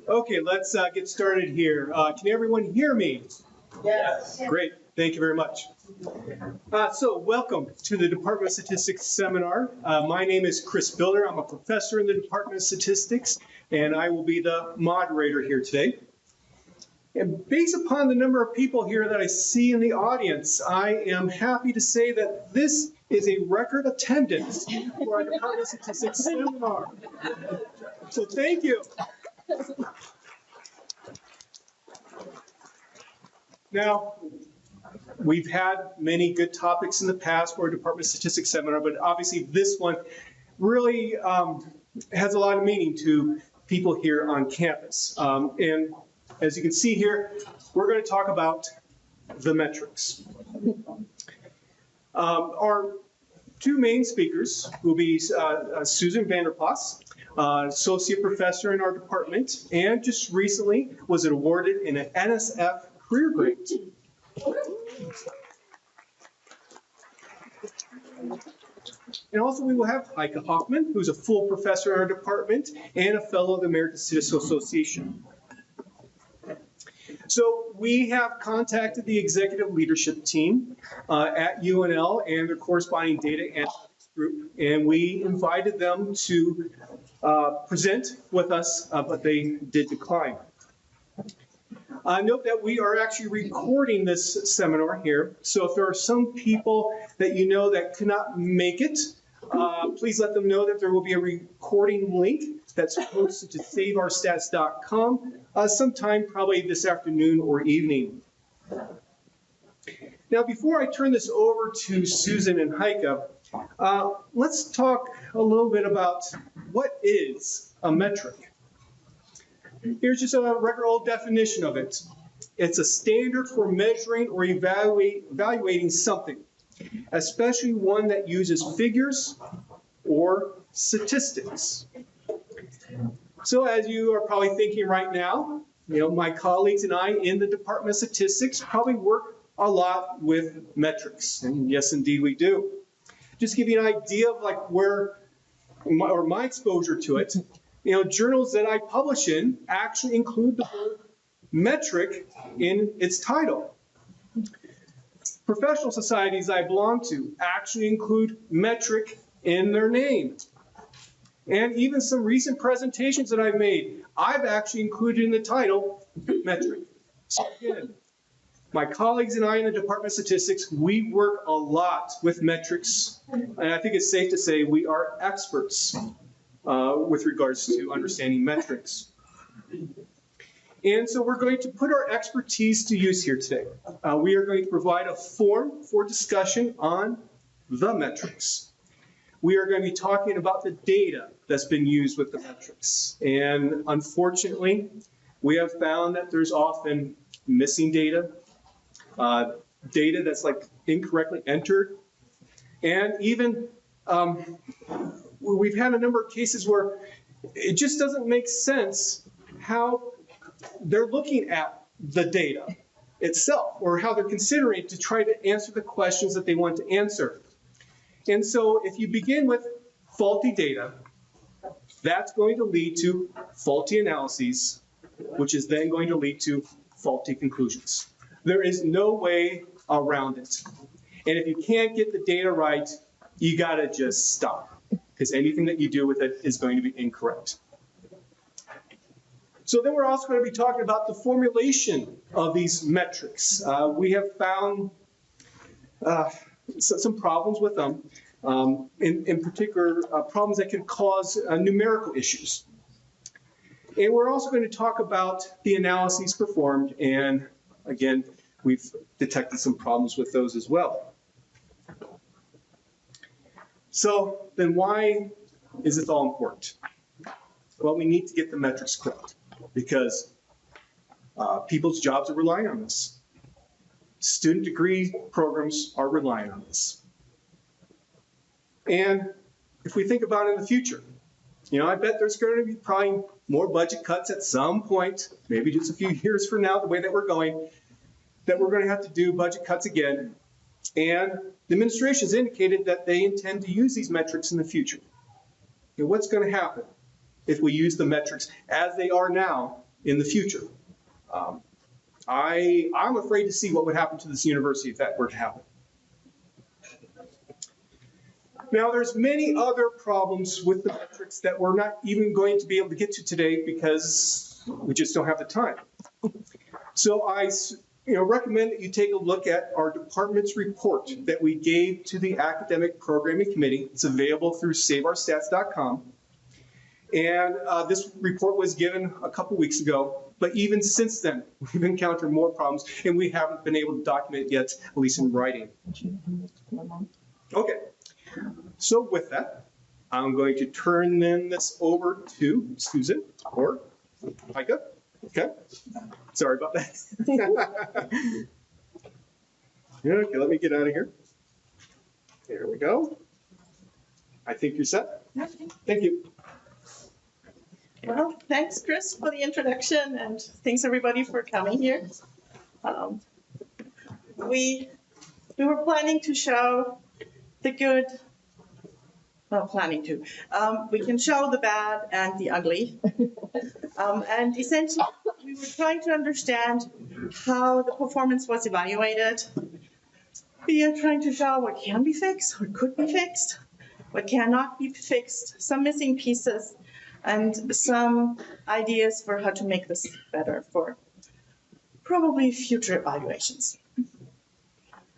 Okay, let's get started here. Can everyone hear me? Yes. Great, thank you very much. So welcome to the Department of Statistics seminar. My name is Chris Builder. I'm a professor in the Department of Statistics, and I will be the moderator here today. And based upon the number of people here that I see in the audience, I am happy to say that this is a record attendance for our Department of Statistics seminar. So thank you. Now, we've had many good topics in the past for a Department of Statistics seminar, but obviously this one really has a lot of meaning to people here on campus. And as you can see here, we're going to talk about the metrics. Our two main speakers will be Susan Vanderplas, associate professor in our department, and just recently was awarded an NSF career grade. And also we will have Heike Hoffman, who's a full professor in our department and a fellow of the American Statistical Association. So we have contacted the executive leadership team at UNL and their corresponding data analytics group, and we invited them to present with us, but they did decline. Note that we are actually recording this seminar here, so if there are some people that you know that could not make it, please let them know that there will be a recording link that's posted to saveourstats.com sometime probably this afternoon or evening. Now, before I turn this over to Susan and Heike, let's talk a little bit about what is a metric. Here's just a regular old definition of it. It's a standard for measuring or evaluating something, especially one that uses figures or statistics. So as you are probably thinking right now, my colleagues and I in the Department of Statistics probably work a lot with metrics. And yes, indeed we do. Just to give you an idea of like where my exposure to it, journals that I publish in actually include the word metric in its title. Professional societies I belong to actually include metric in their name. And even some recent presentations that I've made, I've actually included in the title metric. So again, my colleagues and I in the Department of Statistics, we work a lot with metrics, and I think it's safe to say we are experts with regards to understanding metrics. And so we're going to put our expertise to use here today. We are going to provide a forum for discussion on the metrics. We are going to be talking about the data that's been used with the metrics. And unfortunately, we have found that there's often missing data, data that's like incorrectly entered, and even we've had a number of cases where it just doesn't make sense how they're looking at the data itself or how they're considering it to try to answer the questions that they want to answer. And so if you begin with faulty data, that's going to lead to faulty analyses, which is then going to lead to faulty conclusions. There is no way around it. And if you can't get the data right, you gotta just stop, because anything that you do with it is going to be incorrect. So then we're also going to be talking about the formulation of these metrics. We have found some problems with them, in particular problems that can cause numerical issues. And we're also going to talk about the analyses performed, and again, we've detected some problems with those as well. So then why is this all important? Well, we need to get the metrics correct because people's jobs are relying on this. Student degree programs are relying on this. And if we think about it in the future, I bet there's going to be probably more budget cuts at some point, maybe just a few years from now, the way that we're going, that we're going to have to do budget cuts again. And the administration has indicated that they intend to use these metrics in the future. What's going to happen? if we use the metrics as they are now in the future. I'm afraid to see what would happen to this university if that were to happen. Now, there's many other problems with the metrics that we're not even going to be able to get to today because we just don't have the time. So I recommend that you take a look at our department's report that we gave to the Academic Programming Committee. It's available through saveourstats.com. And this report was given a couple weeks ago. But even since then, we've encountered more problems, and we haven't been able to document it yet, at least in writing. Okay, so with that, I'm going to turn then this over to Susan or Micah. Okay, sorry about that. Okay, let me get out of here. There we go. I think you're set. Thank you. Well, thanks, Chris, for the introduction, and thanks everybody for coming here. We were planning to show the good, well, we can show the bad and the ugly. And essentially, we were trying to understand how the performance was evaluated. We are trying to show what can be fixed, what could be fixed, what cannot be fixed, some missing pieces, and some ideas for how to make this better for probably future evaluations.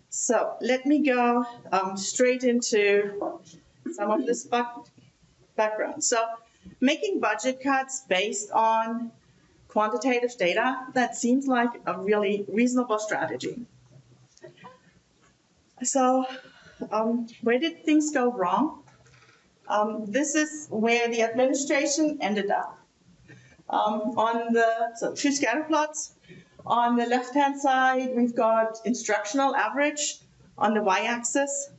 So let me go straight into some of this background. So making budget cuts based on quantitative data, that seems like a really reasonable strategy. So where did things go wrong? This is where the administration ended up. So two scatter plots. On the left-hand side, we've got instructional average on the y-axis.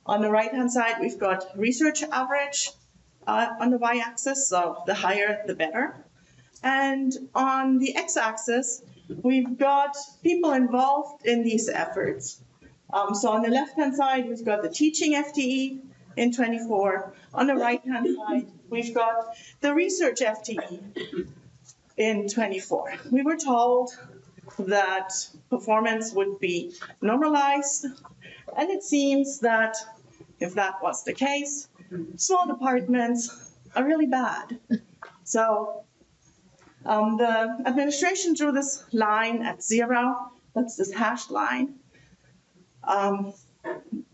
On the right-hand side, we've got research average on the y-axis, so the higher, the better. And on the x-axis, we've got people involved in these efforts. So on the left-hand side, we've got the teaching FTE in 24. On the right-hand side, we've got the research FTE in 24. We were told that performance would be normalized, and it seems that if that was the case, small departments are really bad. So the administration drew this line at 0. That's this hashed line.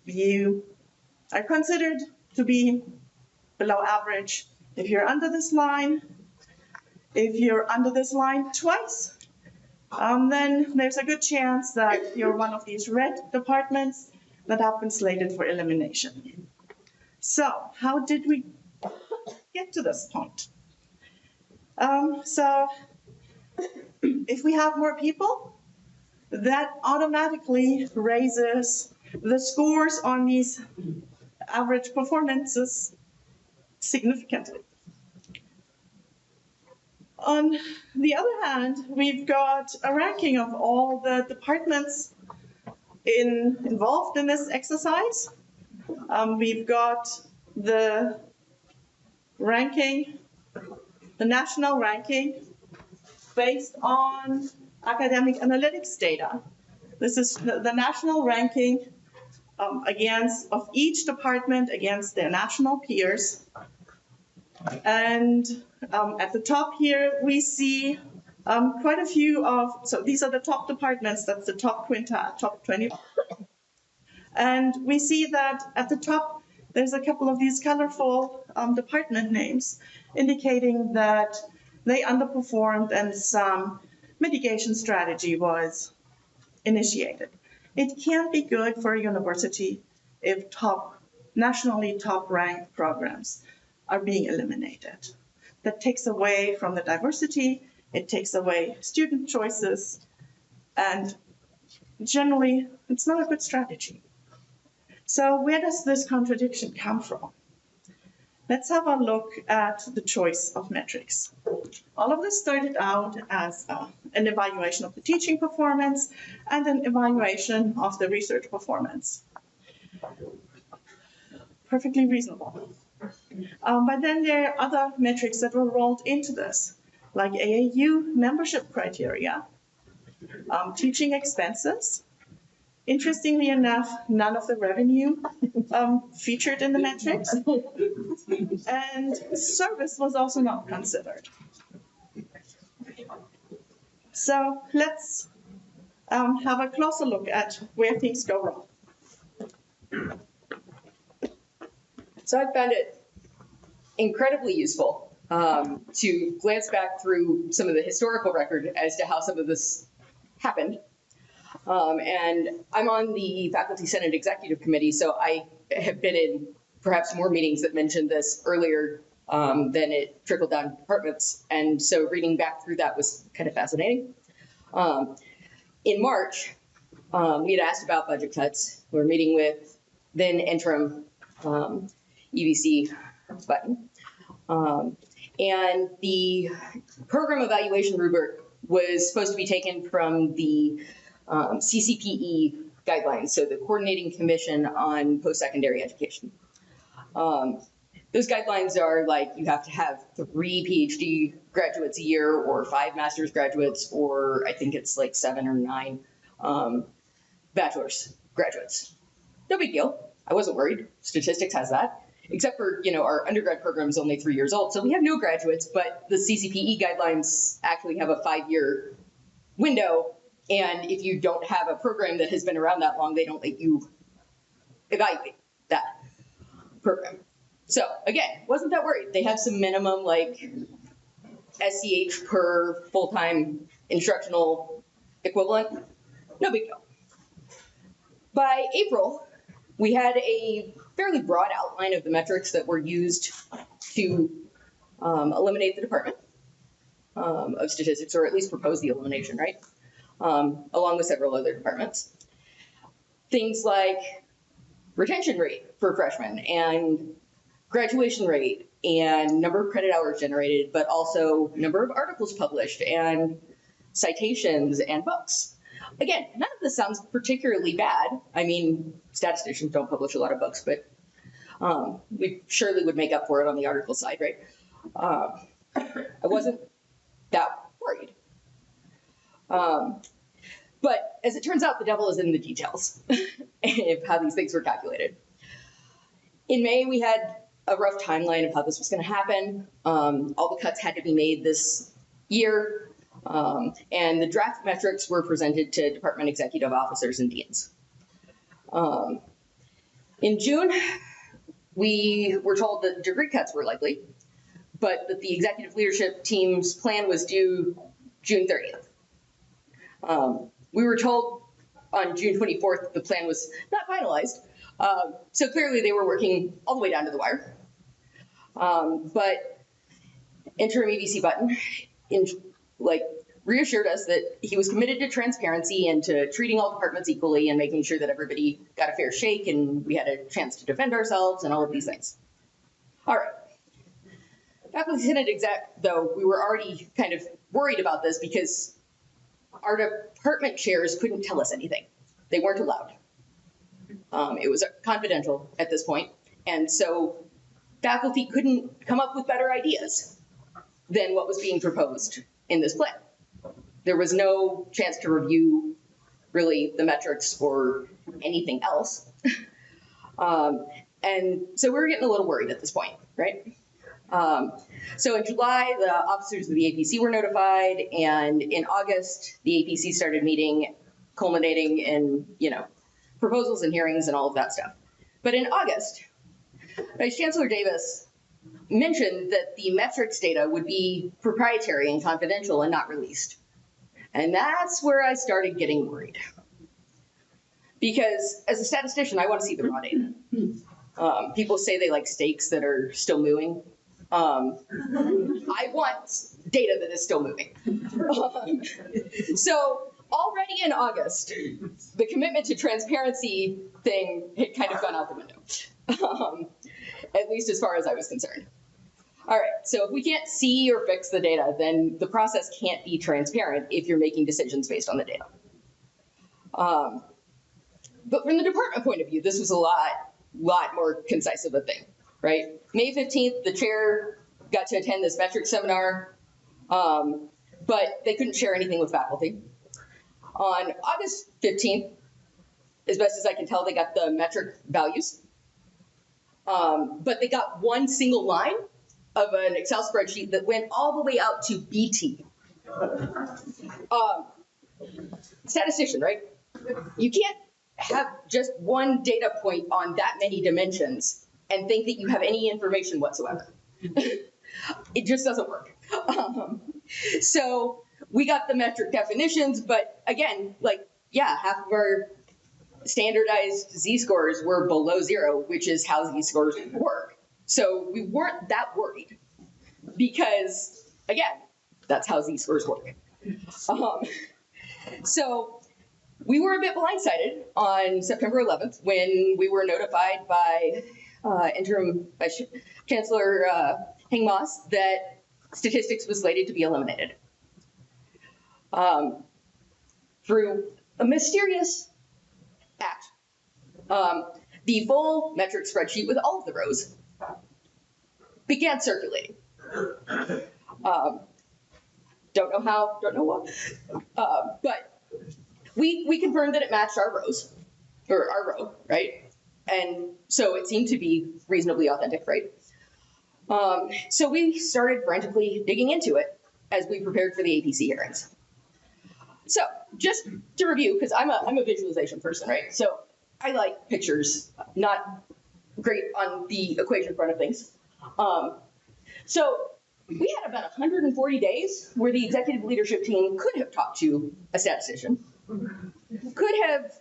You are considered to be below average if you're under this line. If you're under this line twice, then there's a good chance that you're one of these red departments that have been slated for elimination. So how did we get to this point? So if we have more people, that automatically raises the scores on these average performances significantly. On the other hand, we've got a ranking of all the departments involved in this exercise. We've got the ranking, the national ranking, based on academic analytics data. This is the national ranking of each department against their national peers. And at the top here, we see quite a few so these are the top departments, that's the top quintile, top 20. And we see that at the top, there's a couple of these colorful department names indicating that they underperformed and some mitigation strategy was initiated. It can't be good for a university if nationally top-ranked programs are being eliminated. That takes away from the diversity, it takes away student choices, and generally, it's not a good strategy. So where does this contradiction come from? Let's have a look at the choice of metrics. All of this started out as an evaluation of the teaching performance and an evaluation of the research performance. Perfectly reasonable. But then there are other metrics that were rolled into this, like AAU membership criteria, teaching expenses. Interestingly enough, none of the revenue featured in the metrics, and service was also not considered. So let's have a closer look at where things go wrong. So I found it incredibly useful to glance back through some of the historical record as to how some of this happened. And I'm on the Faculty Senate Executive Committee, so I have been in perhaps more meetings that mentioned this earlier than it trickled down to departments. And so reading back through that was kind of fascinating. In March, we had asked about budget cuts. We were meeting with then interim EVC Button. And the program evaluation rubric was supposed to be taken from the CCPE guidelines, so the Coordinating Commission on Post-Secondary Education. Those guidelines are like you have to have 3 PhD graduates a year or 5 master's graduates, or I think it's like 7 or 9 bachelor's graduates. No big deal. I wasn't worried. Statistics has that. Except for, our undergrad program is only 3 years old, so we have no graduates, but the CCPE guidelines actually have a 5-year window, and if you don't have a program that has been around that long, they don't let you evaluate that program. So again, wasn't that worried. They have some minimum like SCH per full-time instructional equivalent. No big deal. By April, we had a fairly broad outline of the metrics that were used to eliminate the Department of Statistics, or at least propose the elimination, right? Along with several other departments. Things like retention rate for freshmen and graduation rate and number of credit hours generated, but also number of articles published and citations and books. Again, none of this sounds particularly bad. I mean, statisticians don't publish a lot of books, but we surely would make up for it on the article side, right? I wasn't that worried. But as it turns out, the devil is in the details of how these things were calculated. In May, we had a rough timeline of how this was going to happen. All the cuts had to be made this year. And the draft metrics were presented to department executive officers and deans. In June, we were told that degree cuts were likely, but that the executive leadership team's plan was due June 30th. We were told on June 24th that the plan was not finalized, so clearly they were working all the way down to the wire. But interim EVC Button reassured us that he was committed to transparency and to treating all departments equally and making sure that everybody got a fair shake and we had a chance to defend ourselves and all of these things. All right. Faculty Senate exec, though, we were already kind of worried about this because our department chairs couldn't tell us anything. They weren't allowed. It was confidential at this point, and so faculty couldn't come up with better ideas than what was being proposed in this plan. There was no chance to review really the metrics or anything else. And so we were getting a little worried at this point, right? So in July, the officers of the APC were notified, and in August, the APC started meeting, culminating in, proposals and hearings and all of that stuff. But in August, Vice Chancellor Davis mentioned that the metrics data would be proprietary and confidential and not released. And that's where I started getting worried. Because as a statistician, I want to see the raw data. People say they like steaks that are still moving. I want data that is still moving. So already in August, the commitment to transparency thing had kind of gone out the window, at least as far as I was concerned. All right, so if we can't see or fix the data, then the process can't be transparent if you're making decisions based on the data. But from the department point of view, this was a lot more concise of a thing. right? May 15th, the chair got to attend this metrics seminar, but they couldn't share anything with faculty. On August 15th, as best as I can tell, they got the metric values, but they got one single line of an Excel spreadsheet that went all the way out to BT. Statistician, right? You can't have just one data point on that many dimensions and think that you have any information whatsoever. It just doesn't work. So we got the metric definitions, but again, like, yeah, half of our standardized z-scores were below 0, which is how z-scores work. So we weren't that worried because, again, that's how z-scores work. So we were a bit blindsided on September 11th when we were notified by interim Chancellor Heng Moss that statistics was slated to be eliminated. Through a mysterious act, the full metric spreadsheet with all of the rows began circulating. Don't know how, don't know what, but we confirmed that it matched our rows, or our row, right? And so it seemed to be reasonably authentic, right? So we started frantically digging into it as we prepared for the APC hearings. So just to review, because I'm a visualization person, right? So I like pictures, not great on the equation front of things. So we had about 140 days where the executive leadership team could have talked to a statistician, could have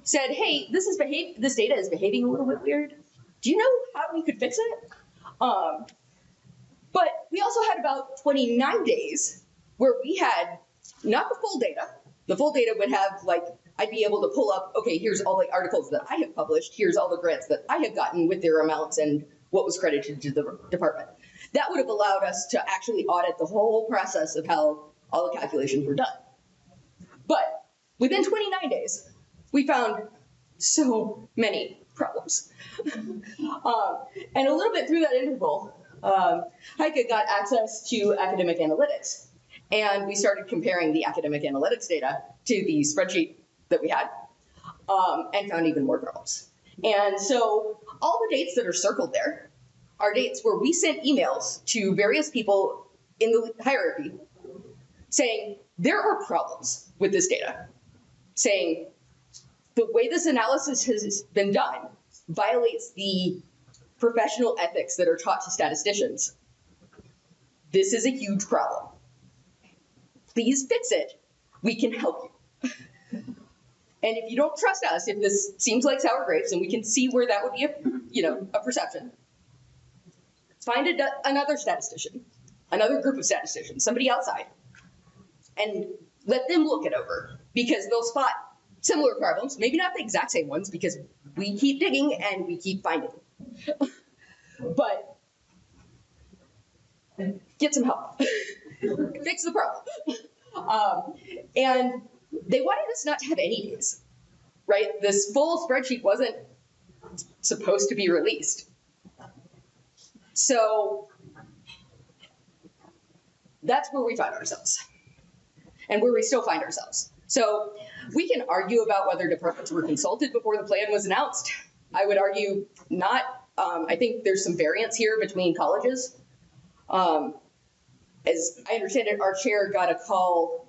said, hey, this data is behaving a little bit weird. Do you know how we could fix it? But we also had about 29 days where we had not the full data. The full data would have, like, I'd be able to pull up, okay, here's all the articles that I have published, here's all the grants that I have gotten with their amounts and what was credited to the department. That would have allowed us to actually audit the whole process of how all the calculations were done. But within 29 days, we found so many problems. And a little bit through that interval, Heike got access to academic analytics. And we started comparing the academic analytics data to the spreadsheet that we had, and found even more problems. And so all the dates that are circled there are dates where we sent emails to various people in the hierarchy saying, there are problems with this data, saying the way this analysis has been done violates the professional ethics that are taught to statisticians. This is a huge problem. Please fix it. We can help you. And if you don't trust us, if this seems like sour grapes, and we can see where that would be a perception, find another statistician, another group of statisticians, somebody outside, and let them look it over, because they'll spot similar problems, maybe not the exact same ones, because we keep digging and we keep finding. But get some help. Fix the problem. And they wanted us not to have any days, right? This full spreadsheet wasn't supposed to be released. So that's where we found ourselves, and where we still find ourselves. So we can argue about whether departments were consulted before the plan was announced. I would argue not. I think there's some variance here between colleges. As I understand it, our chair got a call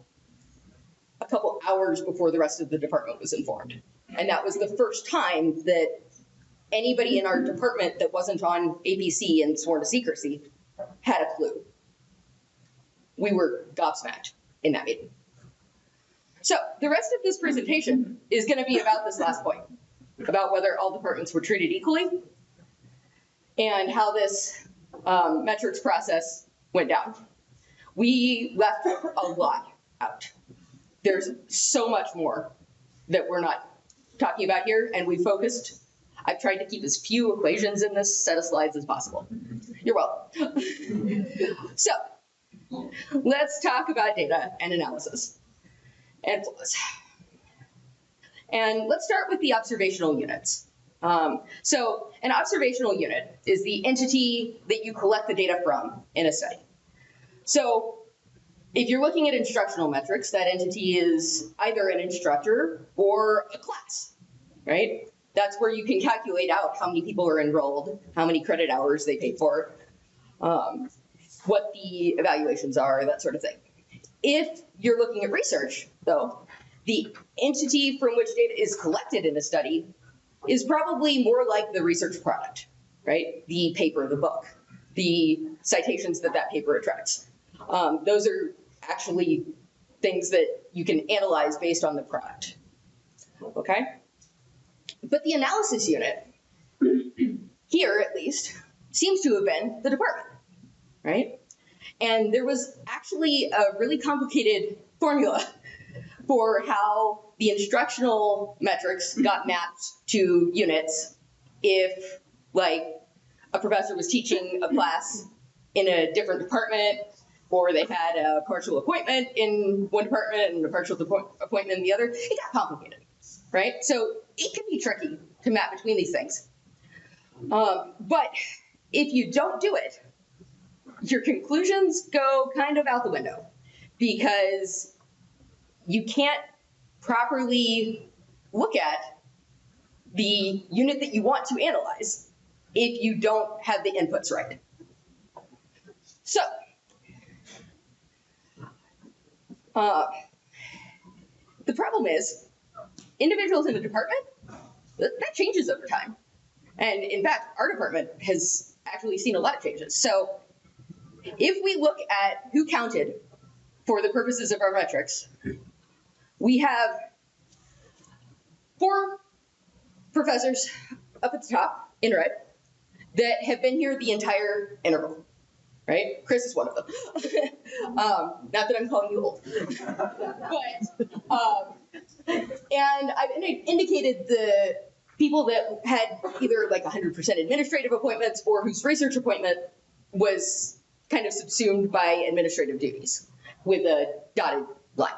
a couple hours before the rest of the department was informed. And that was the first time that anybody in our department that wasn't on APC and sworn to secrecy had a clue. We were gobsmacked in that meeting. So the rest of this presentation is going to be about this last point, about whether all departments were treated equally and how this metrics process went down. We left a lot out. There's so much more that we're not talking about here, and we focused. I've tried to keep as few equations in this set of slides as possible. You're welcome. So let's talk about data and analysis and flaws. And let's start with the observational units. So an observational unit is the entity that you collect the data from in a study. So if you're looking at instructional metrics, that entity is either an instructor or a class, right? That's where you can calculate out how many people are enrolled, how many credit hours they pay for, what the evaluations are, that sort of thing. If you're looking at research, though, the entity from which data is collected in a study is probably more like the research product, right? The paper, the book, the citations that that paper attracts. Those are actually things that you can analyze based on the product, okay? But the analysis unit, here at least, seems to have been the department, right? And there was actually a really complicated formula for how the instructional metrics got mapped to units if, like, a professor was teaching a class in a different department, or they had a partial appointment in one department and a partial appointment in the other. It got complicated, right? So it can be tricky to map between these things. But if you don't do it, your conclusions go kind of out the window, because you can't properly look at the unit that you want to analyze if you don't have the inputs right. So, the problem is, individuals in the department, that changes over time. And in fact, our department has actually seen a lot of changes. So if we look at who counted for the purposes of our metrics, we have 4 professors up at the top in red that have been here the entire interval, right? Chris is one of them. Not that I'm calling you old. But, and I've indicated the people that had either like 100% administrative appointments or whose research appointment was kind of subsumed by administrative duties with a dotted line.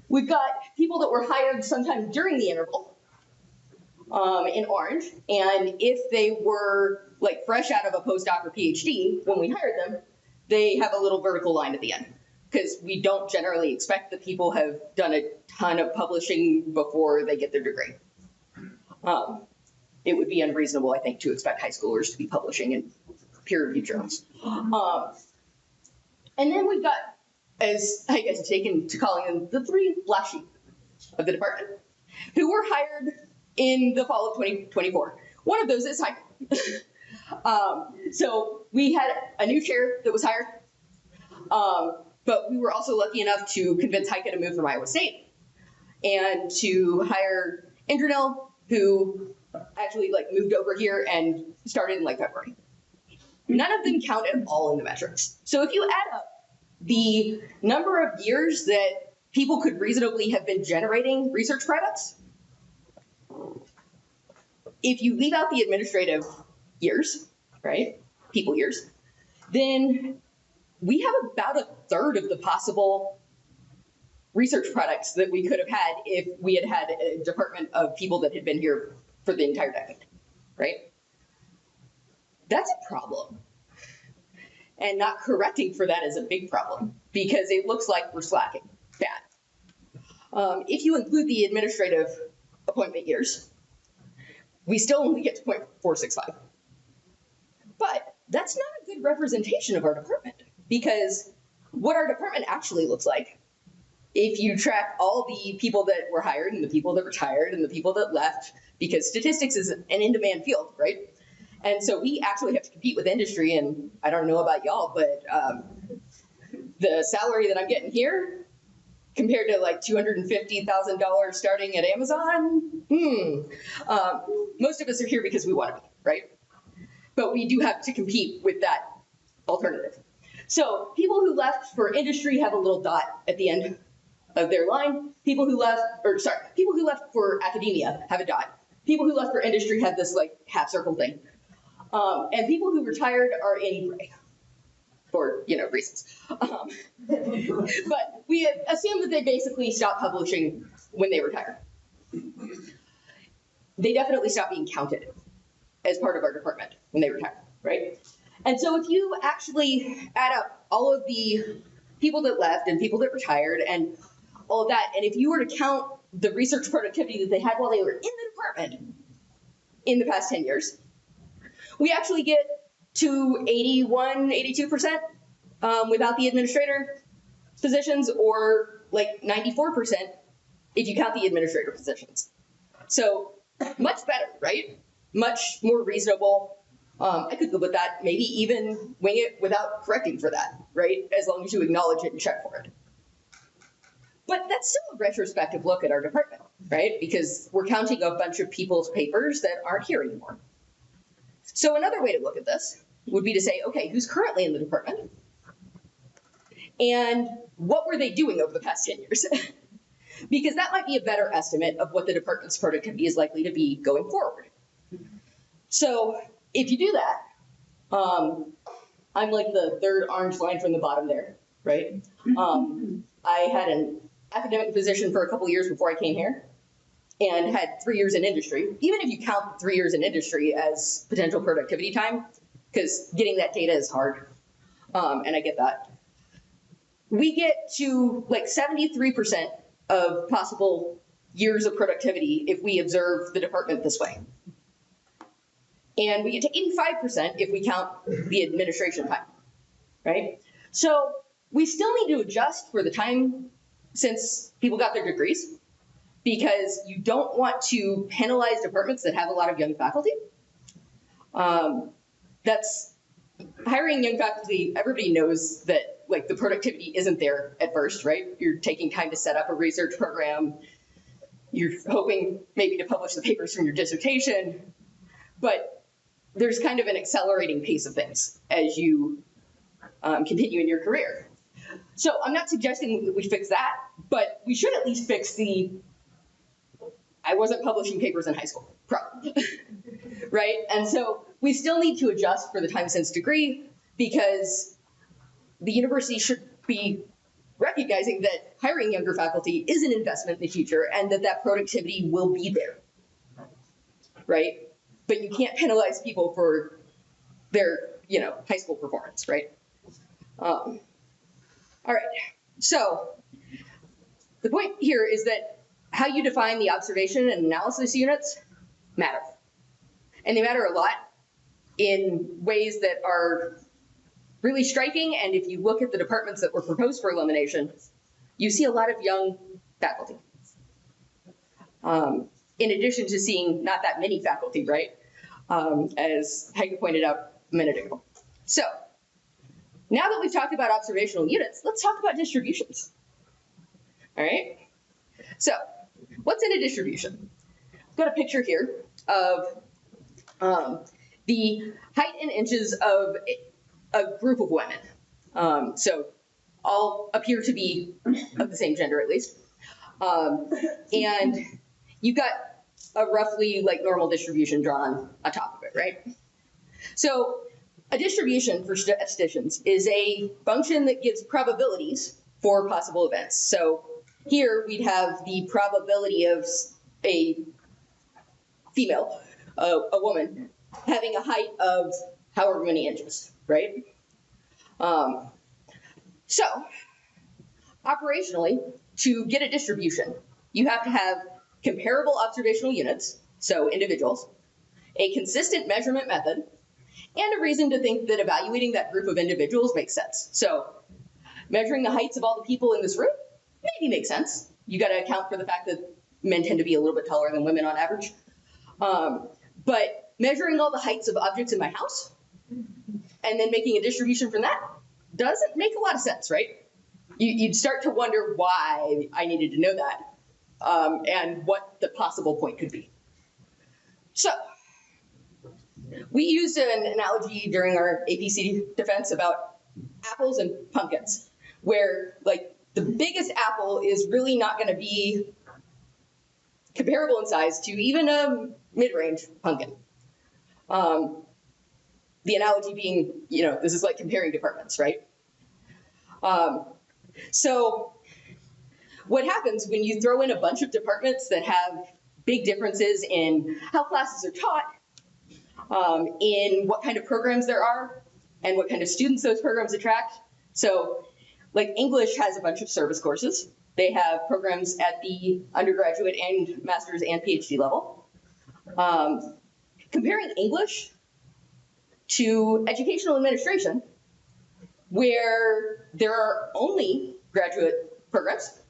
We've got people that were hired sometime during the interval in orange, and if they were like fresh out of a postdoc or PhD when we hired them, they have a little vertical line at the end, because we don't generally expect that people have done a ton of publishing before they get their degree. It would be unreasonable, I think, to expect high schoolers to be publishing in peer-reviewed journals. And then we've got, as I guess taken to calling them, the 3 black sheep of the department, who were hired in the fall of 2024. One of those is hired. So we had a new chair that was hired, but we were also lucky enough to convince Heike to move from Iowa State and to hire Indranil, who actually like moved over here and started in like February. None of them count at all in the metrics. So if you add up the number of years that people could reasonably have been generating research products, if you leave out the administrative years, right, people years, then we have about 1/3 of the possible research products that we could have had if we had had a department of people that had been here for the entire decade, right? That's a problem. And not correcting for that is a big problem, because it looks like we're slacking bad. If you include the administrative appointment years, we still only get to 0.465. But that's not a good representation of our department, because what our department actually looks like, if you track all the people that were hired and the people that retired and the people that left, because statistics is an in-demand field, right? And so we actually have to compete with industry, and I don't know about y'all, but the salary that I'm getting here compared to like $250,000 starting at Amazon, most of us are here because we want to be, right? But we do have to compete with that alternative. So people who left for industry have a little dot at the end of their line. People who left for academia have a dot. People who left for industry have this like half circle thing. And people who retired are in gray for, reasons. But we assume that they basically stopped publishing when they retired. they definitely stop being counted as part of our department when they retire, right? And so if you actually add up all of the people that left and people that retired and all of that, and if you were to count the research productivity that they had while they were in the department in the past 10 years, we actually get to 81, 82% without the administrator positions, or like 94% if you count the administrator positions. So much better, right? Much more reasonable. I could live with that, maybe even wing it without correcting for that, right? As long as you acknowledge it and check for it. But that's still a retrospective look at our department, right? Because we're counting a bunch of people's papers that aren't here anymore. So another way to look at this would be to say, okay, who's currently in the department? And what were they doing over the past 10 years? Because that might be a better estimate of what the department's productivity is likely to be going forward. So if you do that, I'm like the third orange line from the bottom there, right? I had an academic position for a couple years before I came here and had 3 years in industry. Even if you count 3 years in industry as potential productivity time, because getting that data is hard, and I get that. We get to like 73% of possible years of productivity if we observe the department this way. And we get to 85% if we count the administration time, right? So we still need to adjust for the time since people got their degrees, because you don't want to penalize departments that have a lot of young faculty. That's hiring young faculty. Everybody knows that like the productivity isn't there at first, right? You're taking time to set up a research program. You're hoping maybe to publish the papers from your dissertation, but there's kind of an accelerating pace of things as you continue in your career. So I'm not suggesting that we fix that, but we should at least fix the I wasn't publishing papers in high school problem, right? And so we still need to adjust for the time since degree, because the university should be recognizing that hiring younger faculty is an investment in the future and that that productivity will be there, right? But you can't penalize people for their, high school performance, right? All right, so the point here is that how you define the observation and analysis units matter. And they matter a lot in ways that are really striking. And if you look at the departments that were proposed for elimination, you see a lot of young faculty. In addition to seeing not that many faculty, right? As Heike pointed out a minute ago. So now that we've talked about observational units, let's talk about distributions. All right. So what's in a distribution? I've got a picture here of the height in inches of a group of women. So all appear to be of the same gender at least. And you've got a roughly like normal distribution drawn on top of it, right? So a distribution for statisticians is a function that gives probabilities for possible events. So here we'd have the probability of a female, a woman, having a height of however many inches, right? So operationally, to get a distribution, you have to have comparable observational units, so individuals, a consistent measurement method, and a reason to think that evaluating that group of individuals makes sense. So measuring the heights of all the people in this room maybe makes sense. You got to account for the fact that men tend to be a little bit taller than women on average. But measuring all the heights of objects in my house and then making a distribution from that doesn't make a lot of sense, right? You'd start to wonder why I needed to know that and what the possible point could be. So we used an analogy during our APC defense about apples and pumpkins, where like the biggest apple is really not going to be comparable in size to even a mid-range pumpkin. The analogy being, this is like comparing departments, right? So what happens when you throw in a bunch of departments that have big differences in how classes are taught, in what kind of programs there are, and what kind of students those programs attract. So like English has a bunch of service courses. They have programs at the undergraduate and master's and PhD level. Comparing English to educational administration, where there are only graduate programs,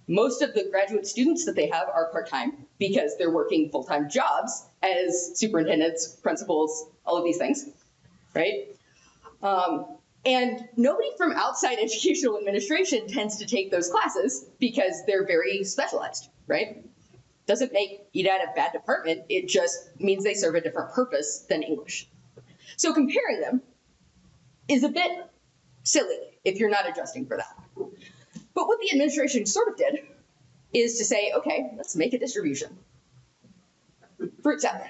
most of the graduate students that they have are part-time because they're working full-time jobs as superintendents, principals, all of these things, right? And nobody from outside educational administration tends to take those classes because they're very specialized, right? Doesn't make EDAT a bad department, it just means they serve a different purpose than English. So comparing them is a bit silly if you're not adjusting for that. But what the administration sort of did is to say, okay, let's make a distribution. Fruit salad.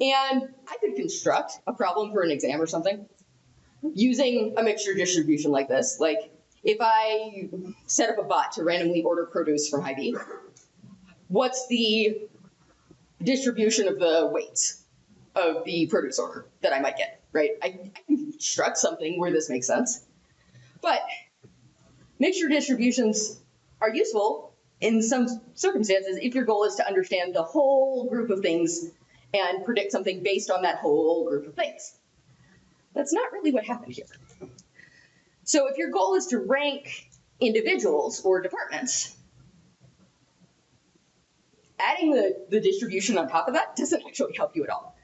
And I could construct a problem for an exam or something using a mixture distribution like this. Like if I set up a bot to randomly order produce from Hy-Vee, what's the distribution of the weights of the produce order that I might get, right? I can construct something where this makes sense. But mixture distributions are useful in some circumstances if your goal is to understand the whole group of things and predict something based on that whole group of things. That's not really what happened here. So if your goal is to rank individuals or departments, adding the distribution on top of that doesn't actually help you at all.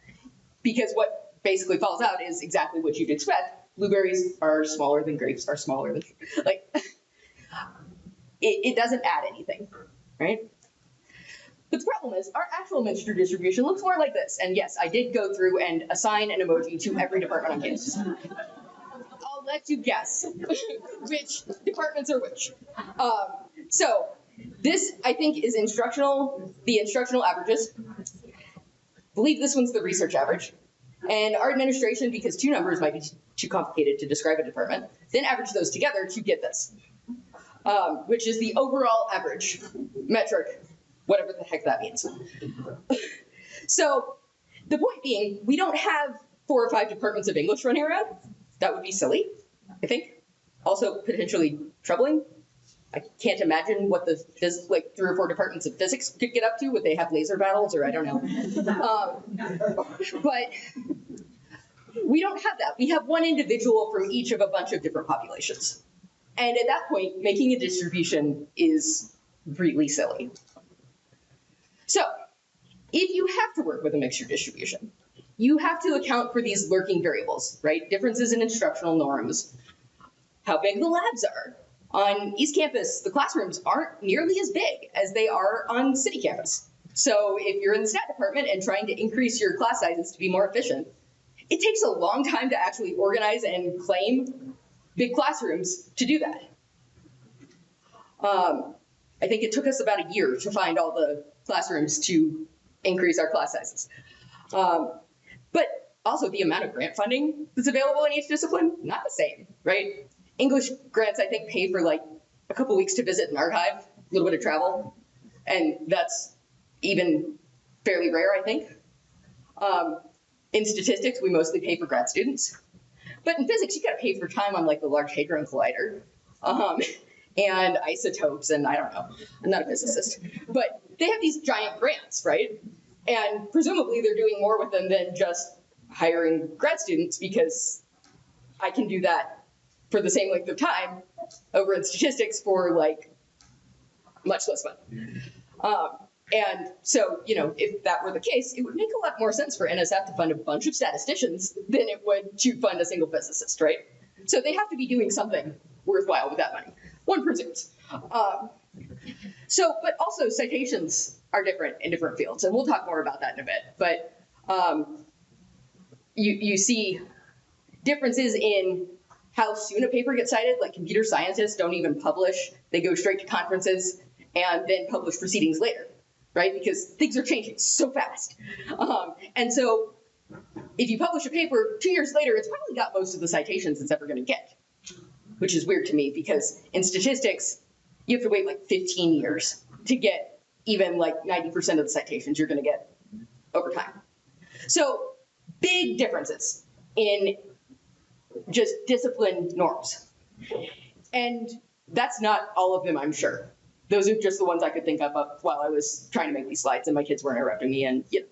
Because what basically falls out is exactly what you'd expect. Blueberries are smaller than grapes are smaller than, like, it doesn't add anything, right? But the problem is our actual mixture distribution looks more like this. And yes, I did go through and assign an emoji to every department on campus. I'll let you guess which departments are which. So this, I think, is instructional, the instructional averages. I believe this one's the research average. And our administration, because two numbers might be too complicated to describe a department, then average those together to get this, which is the overall average metric, whatever the heck that means. So the point being, we don't have 4 or 5 departments of English running around. That would be silly, I think. Also potentially troubling. I can't imagine what the, like 3 or 4 departments of physics could get up to. Would they have laser battles or I don't know. But we don't have that. We have one individual from each of a bunch of different populations. And at that point, making a distribution is really silly. So if you have to work with a mixture distribution, you have to account for these lurking variables, right? Differences in instructional norms, how big the labs are. On East Campus, the classrooms aren't nearly as big as they are on City Campus. So if you're in the stat department and trying to increase your class sizes to be more efficient, it takes a long time to actually organize and claim big classrooms to do that. I think it took us about a year to find all the classrooms to increase our class sizes. But also the amount of grant funding that's available in each discipline, not the same, right? English grants, I think, pay for like a couple weeks to visit an archive, a little bit of travel, and that's even fairly rare, I think. In statistics, we mostly pay for grad students. But in physics, you gotta pay for time on like the Large Hadron Collider and isotopes, and I don't know, I'm not a physicist. But they have these giant grants, right? And presumably they're doing more with them than just hiring grad students, because I can do that for the same length of time over in statistics for like much less money. And so, you know, if that were the case, it would make a lot more sense for NSF to fund a bunch of statisticians than it would to fund a single physicist, right? So they have to be doing something worthwhile with that money, one presumes. So, but also citations are different in different fields, and we'll talk more about that in a bit. But you see differences in how soon a paper gets cited. Like computer scientists don't even publish. They go straight to conferences and then publish proceedings later, right? Because things are changing so fast. And so if you publish a paper 2 years later, it's probably got most of the citations it's ever going to get, which is weird to me because in statistics, you have to wait like 15 years to get even like 90% of the citations you're going to get over time. So big differences in just discipline norms. And that's not all of them, I'm sure. Those are just the ones I could think of while I was trying to make these slides and my kids were interrupting me, and you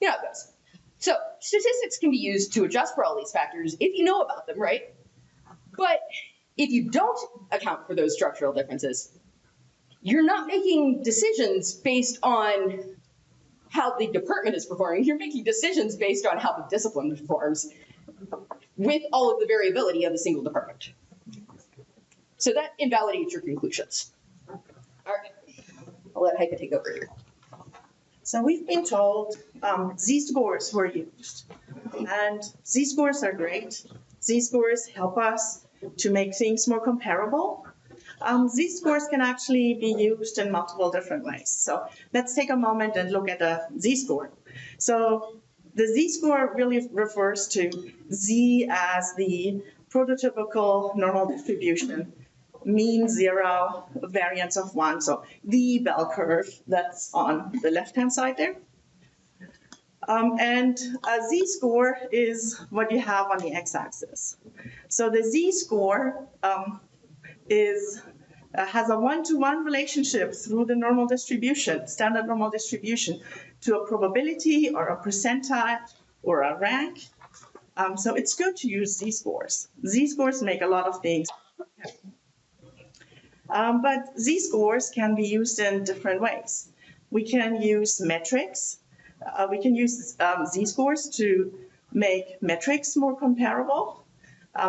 know how it goes. So statistics can be used to adjust for all these factors if you know about them, right? But if you don't account for those structural differences, you're not making decisions based on how the department is performing. You're making decisions based on how the discipline performs with all of the variability of a single department. So that invalidates your conclusions. All right, I'll let Heike take over here. So we've been told z-scores were used, and z-scores are great. Z-scores help us to make things more comparable. Z-scores can actually be used in multiple different ways. So let's take a moment and look at a z-score. So the z-score really refers to z as the prototypical normal distribution, mean 0, variance of 1. So the bell curve that's on the left-hand side there. And a z-score is what you have on the x-axis. So the z-score has a one-to-one relationship through the normal distribution, standard normal distribution, to a probability or a percentile or a rank. So it's good to use z-scores. Z-scores make a lot of things. But z-scores can be used in different ways. We can use metrics. We can use z-scores to make metrics more comparable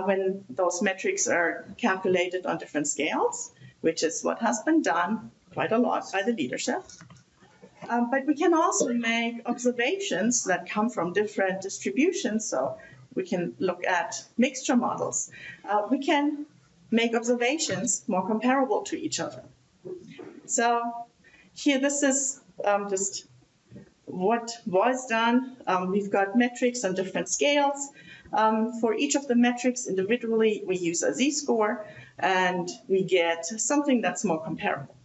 when those metrics are calculated on different scales, which is what has been done quite a lot by the leadership. But we can also make observations that come from different distributions. So we can look at mixture models. We can make observations more comparable to each other. So here, this is just what was done. We've got metrics on different scales. For each of the metrics individually, we use a z-score, and we get something that's more comparable.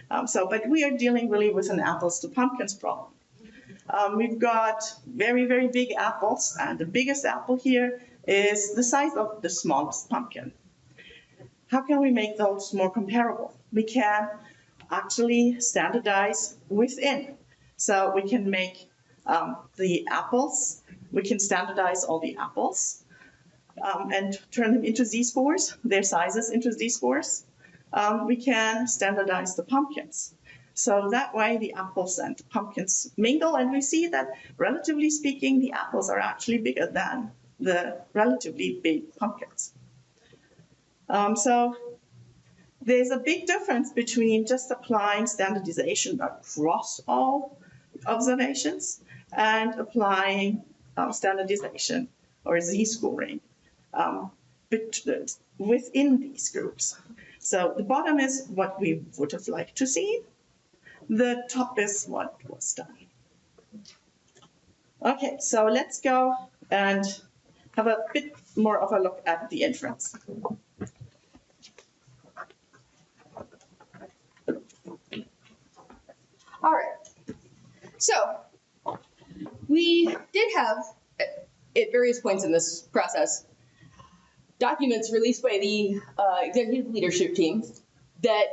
But we are dealing really with an apples to pumpkins problem. We've got very, very big apples, and the biggest apple here is the size of the smallest pumpkin. How can we make those more comparable? We can actually standardize within. So we can make the apples, we can standardize all the apples and turn them into z-scores, their sizes into z-scores. We can standardize the pumpkins. So that way the apples and the pumpkins mingle, and we see that relatively speaking, the apples are actually bigger than the relatively big pumpkins. So there's a big difference between just applying standardization across all observations and applying standardization or z-scoring within these groups. So the bottom is what we would have liked to see. The top is what was done. Okay, so let's go and have a bit more of a look at the inference. All right. So we did have, at various points in this process, documents released by the executive leadership team that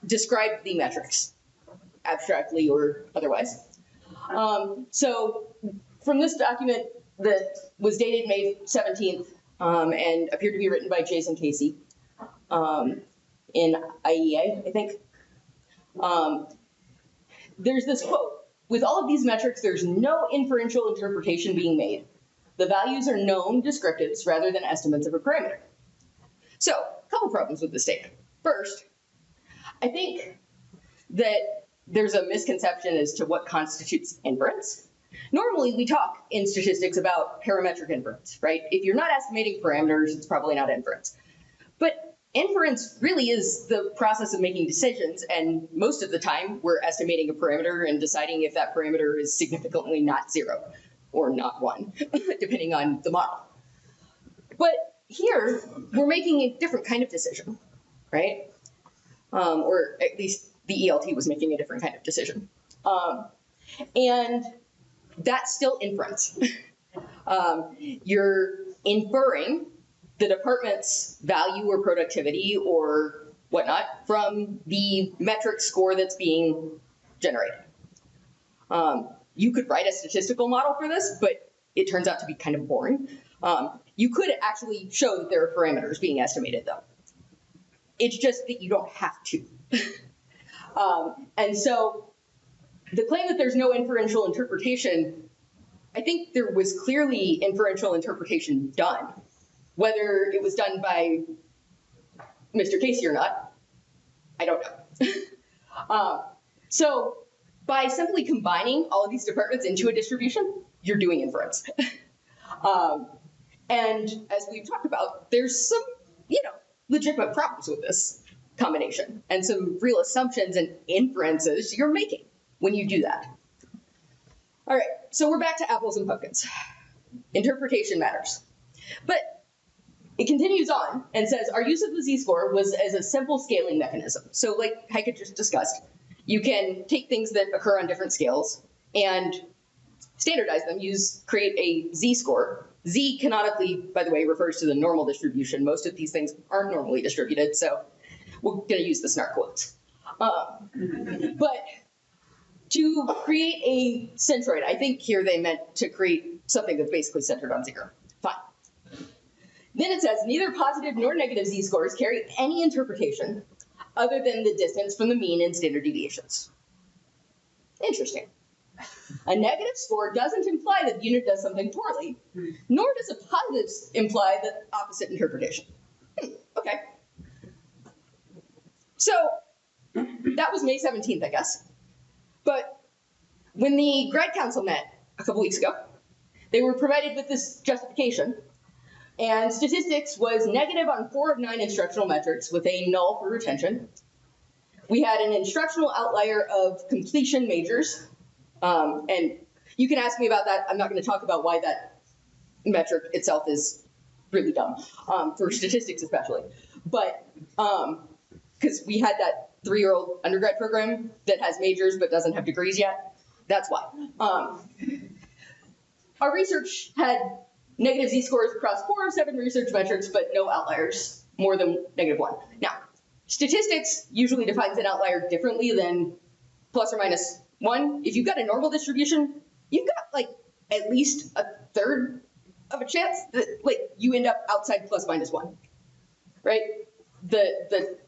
described the metrics, abstractly or otherwise. So from this document that was dated May 17th and appeared to be written by Jason Casey in IEA, I think, there's this quote: "With all of these metrics, there's no inferential interpretation being made. The values are known descriptives rather than estimates of a parameter." So, a couple problems with this statement. First, I think that there's a misconception as to what constitutes inference. Normally, we talk in statistics about parametric inference, right? If you're not estimating parameters, it's probably not inference. But inference really is the process of making decisions, and most of the time, we're estimating a parameter and deciding if that parameter is significantly not 0 or not 1, depending on the model. But here, we're making a different kind of decision, right? Or at least the ELT was making a different kind of decision. And that's still inference. You're inferring the department's value or productivity or whatnot from the metric score that's being generated. You could write a statistical model for this, but it turns out to be kind of boring. You could actually show that there are parameters being estimated, though. It's just that you don't have to. And so the claim that there's no inferential interpretation, I think there was clearly inferential interpretation done. Whether it was done by Mr. Casey or not, I don't know. So by simply combining all of these departments into a distribution, you're doing inference. And as we've talked about, there's some, legitimate problems with this combination and some real assumptions and inferences you're making when you do that. All right, so we're back to apples and pumpkins. Interpretation matters. But it continues on and says, our use of the z-score was as a simple scaling mechanism. So like Heike just discussed, you can take things that occur on different scales and standardize them, create a z-score. Z canonically, by the way, refers to the normal distribution. Most of these things aren't normally distributed, so we're going to use the snark quotes. But to create a centroid, I think here they meant to create something that's basically centered on 0. Fine. Then it says, neither positive nor negative z-scores carry any interpretation other than the distance from the mean and standard deviations. Interesting. A negative score doesn't imply that the unit does something poorly, nor does a positive imply the opposite interpretation. Okay. So that was May 17th, I guess. But when the grad council met a couple weeks ago, they were provided with this justification. And statistics was negative on 4 of 9 instructional metrics with a null for retention. We had an instructional outlier of completion majors. And you can ask me about that. I'm not going to talk about why that metric itself is really dumb, for statistics especially. But because we had that 3-year-old undergrad program that has majors but doesn't have degrees yet. That's why. Our research had negative z-scores across 4 of 7 research metrics, but no outliers more than -1. Now, statistics usually defines an outlier differently than plus or minus 1. If you've got a normal distribution, you've got like at least a third of a chance that you end up outside plus minus 1, right? The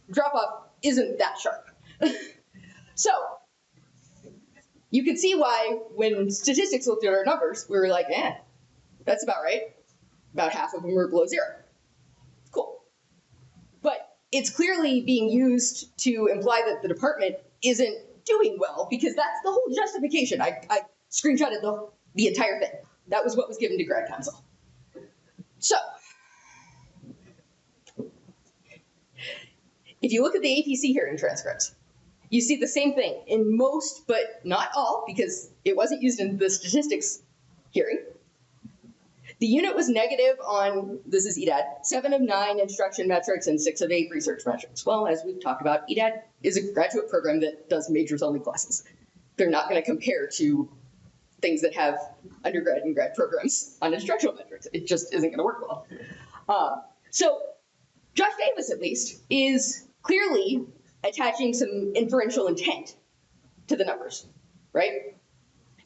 drop off isn't that sharp. So you can see why when statistics looked at our numbers, we were like, that's about right. About half of them were below 0. Cool. But it's clearly being used to imply that the department isn't doing well, because that's the whole justification. I screenshotted the entire thing. That was what was given to grad council. So if you look at the APC hearing transcripts, you see the same thing in most, but not all, because it wasn't used in the statistics hearing. The unit was negative on, this is EDAD, 7 of 9 instruction metrics and 6 of 8 research metrics. Well, as we've talked about, EDAD is a graduate program that does majors-only classes. They're not going to compare to things that have undergrad and grad programs on instructional metrics. It just isn't going to work well. So Josh Davis, at least, is clearly attaching some inferential intent to the numbers, right?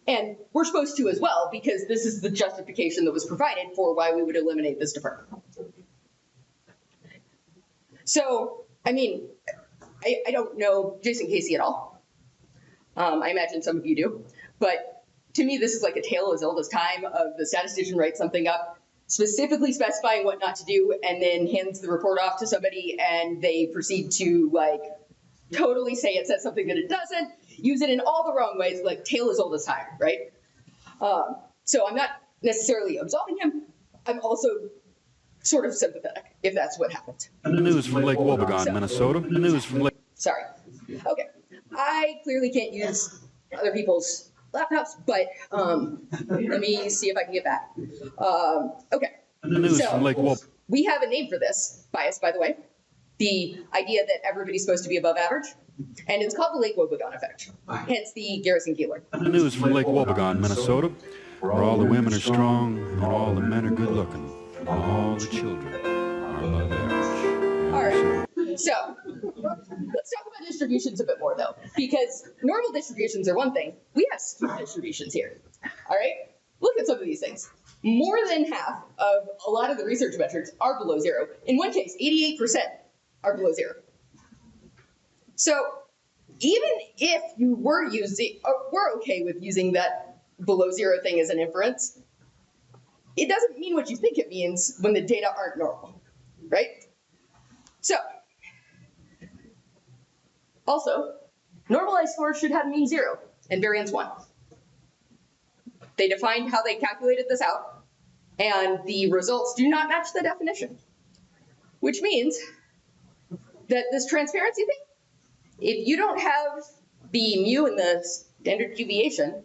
And we're supposed to as well, because this is the justification that was provided for why we would eliminate this department. So, I mean, I don't know Jason Casey at all. I imagine some of you do. But to me, this is like a tale as old as time of the statistician writes something up, specifically specifying what not to do, and then hands the report off to somebody, and they proceed to totally say it says something that it doesn't, use it in all the wrong ways, like tale as old as time, right? So I'm not necessarily absolving him. I'm also sort of sympathetic, if that's what happened. The news from Lake Wobegon, Minnesota. The news from Lake... Sorry. Okay. I clearly can't use other people's laptops, but let me see if I can get back. Okay. The news from Lake Wobegon. We have a name for this bias, by the way. the idea that everybody's supposed to be above average. And it's called the Lake Wobegon effect, hence the Garrison-Keillor. The news from Lake Wobegon, Minnesota, where all the women are strong and all the men are good looking, and all the children are above average. All right, so let's talk about distributions a bit more though, because normal distributions are one thing. We have skewed distributions here. All right, look at some of these things. More than half of a lot of the research metrics are below zero. In one case, 88% are below zero. So even if you were we're okay with using that below zero thing as an inference, it doesn't mean what you think it means when the data aren't normal, right? So, also, normalized scores should have mean 0 and variance 1. They defined how they calculated this out, and the results do not match the definition, which means that this transparency thing, if you don't have the mu and the standard deviation,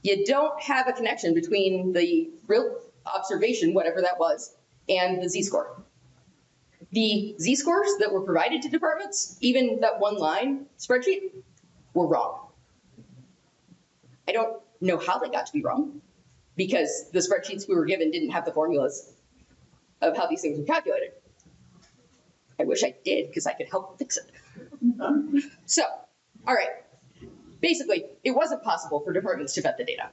you don't have a connection between the real observation, whatever that was, and the z-score. The z-scores that were provided to departments, even that one line spreadsheet, were wrong. I don't know how they got to be wrong, because the spreadsheets we were given didn't have the formulas of how these things were calculated. I wish I did, because I could help fix it. So, all right. Basically, it wasn't possible for departments to vet the data.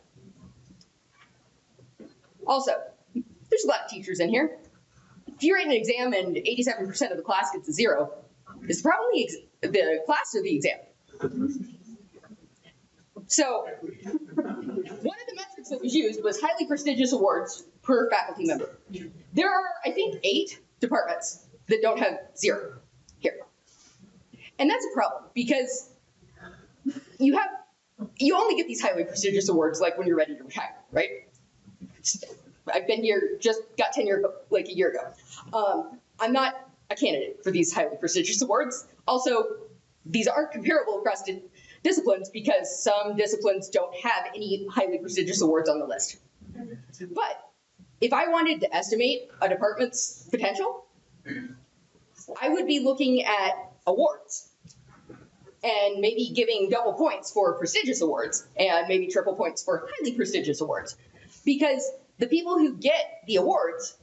Also, there's a lot of teachers in here. If you write an exam and 87% of the class gets a 0, it's probably the class or the exam. So, one of the metrics that was used was highly prestigious awards per faculty member. There are, I think, 8 departments that don't have 0 here. And that's a problem, because you only get these highly prestigious awards like when you're ready to retire, right? I've been here, just got tenure like a year ago. I'm not a candidate for these highly prestigious awards. Also, these aren't comparable across disciplines because some disciplines don't have any highly prestigious awards on the list. But if I wanted to estimate a department's potential, I would be looking at awards and maybe giving double points for prestigious awards and maybe triple points for highly prestigious awards. Because the people who get the awards,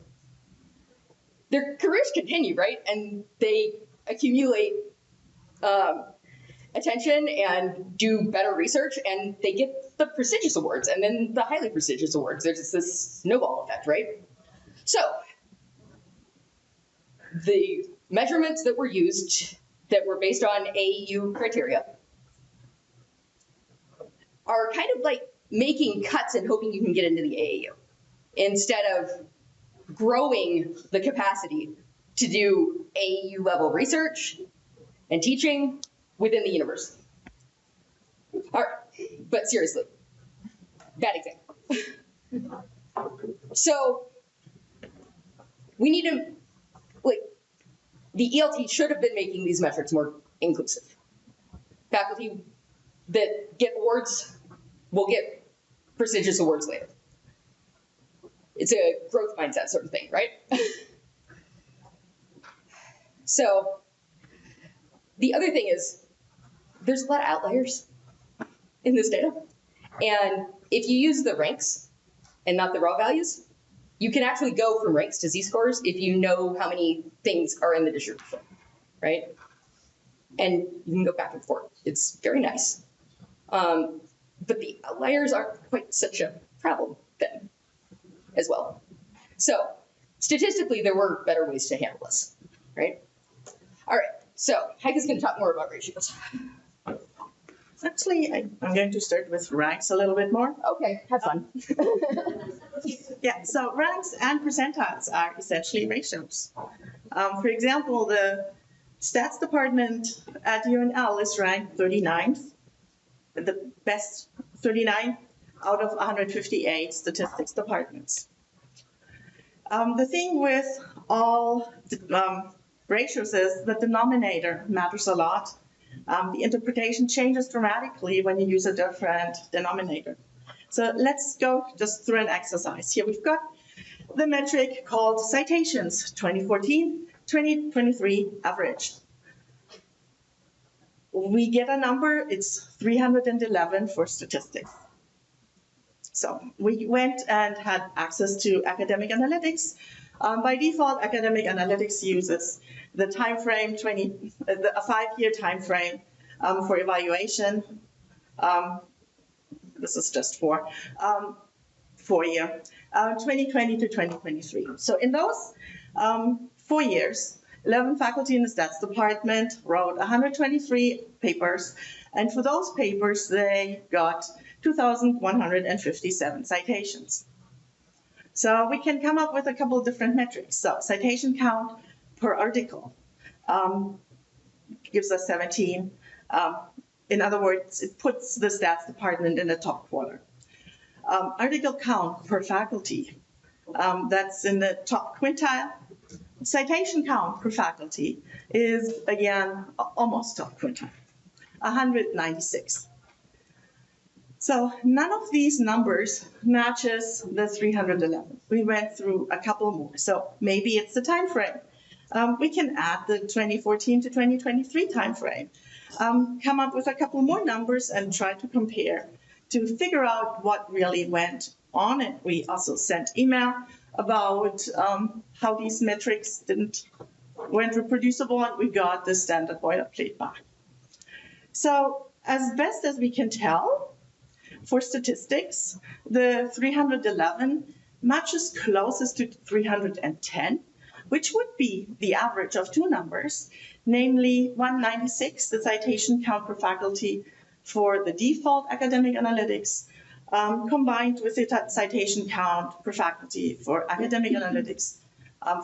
their careers continue, right? And they accumulate attention and do better research, and they get the prestigious awards and then the highly prestigious awards. There's just this snowball effect, right? So the measurements that were used that were based on AAU criteria are kind of like making cuts and hoping you can get into the AAU instead of growing the capacity to do AAU level research and teaching within the university. All right, but seriously, bad example. So we need to, the ELT should have been making these metrics more inclusive. Faculty that get awards will get prestigious awards later. It's a growth mindset sort of thing, right? So the other thing is there's a lot of outliers in this data. And if you use the ranks and not the raw values, you can actually go from ranks to z-scores if you know how many things are in the distribution, right? And you can go back and forth. It's very nice. But the outliers aren't quite such a problem then as well. So statistically, there were better ways to handle this, right? All right, so Heike is going to talk more about ratios. Actually, I'm going to start with ranks a little bit more. Okay, have fun. Yeah, so ranks and percentiles are essentially ratios. For example, the stats department at UNL is ranked 39th, the best 39 out of 158 statistics departments. The thing with all ratios is the denominator matters a lot. The interpretation changes dramatically when you use a different denominator. So let's go just through an exercise. Here we've got the metric called citations, 2014 2023 average. We get a number, it's 311 for statistics. So we went and had access to academic analytics. By default, academic analytics uses the time frame, a 5-year time frame for evaluation. This is just for 4-year, 2020 to 2023. So in those 4 years, 11 faculty in the stats department wrote 123 papers, and for those papers, they got 2,157 citations. So we can come up with a couple of different metrics. So citation count per article gives us 17. In other words, it puts the stats department in the top quarter. Article count per faculty, that's in the top quintile. Citation count per faculty is, again, almost top quintile, 196. So none of these numbers matches the 311. We went through a couple more. So maybe it's the time frame. We can add the 2014 to 2023 time frame, come up with a couple more numbers and try to compare to figure out what really went on. And we also sent email about how these metrics weren't reproducible, and we got the standard boilerplate back. So as best as we can tell, for statistics, the 311 matches closest to 310, which would be the average of two numbers, namely 196, the citation count per faculty for the default academic analytics, combined with the citation count per faculty for academic analytics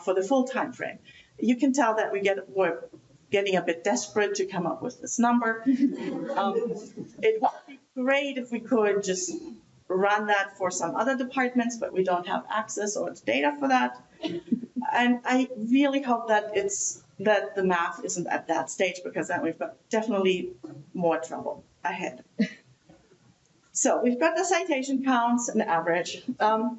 for the full time frame. You can tell that we're getting a bit desperate to come up with this number. It would be great if we could just run that for some other departments, but we don't have access or data for that. And I really hope that that the math isn't at that stage, because then we've got definitely more trouble ahead. So we've got the citation counts and average.